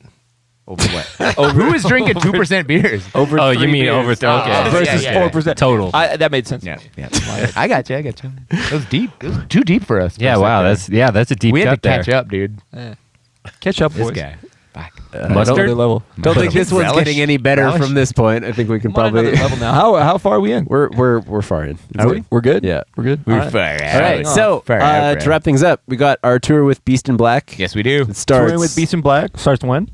Over what? Who is drinking 2% beers? Over Oh, three you mean beers. over? Okay. Versus Yeah, yeah, 4%. Total. That made sense. Yeah, yeah. I got you. That was deep. It was too deep for us. Yeah, for a wow, second. that's a deep we had cut to catch there. up, dude. Catch up, This boys. guy. Fuck. Mustard? Another level. Don't think this one's Relish. getting any better Relish. from this point. I think we can I'm on probably. another level now. How far are we in? We're far in. Are we? We're good. Yeah. We're good. We're All right. far All right. out. So Far out, to wrap things up, we got our tour with Beast in Black. Yes, we do. It starts Touring with Beast in Black starts when?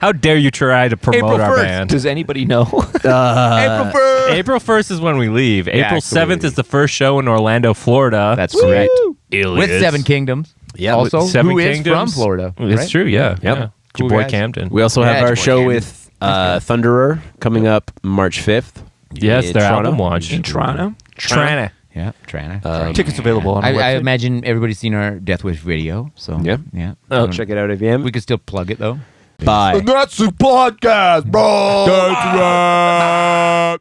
How dare you try to promote April our 1st. band? Does anybody know? April 1st. April 1st is when we leave. April actually. 7th is the first show in Orlando, Florida. That's correct. Idiots. With Seven Kingdoms. Yeah, Also, with Seven who is Kingdoms. from Florida. It's right? true, yeah. Yep. Yeah. Cool Your boy guys. Camden. We also Yeah, have our it's show Camden. with Thunderer coming up March 5th. Yes, in their Toronto. album launch. in Toronto. Trana. Yeah, Trana. Tickets available on our I website. imagine everybody's seen our Death Wish video. So Yeah. yeah. Oh, Check it out if you am. We could still plug it though. Bye. That's the podcast, bro. That's right.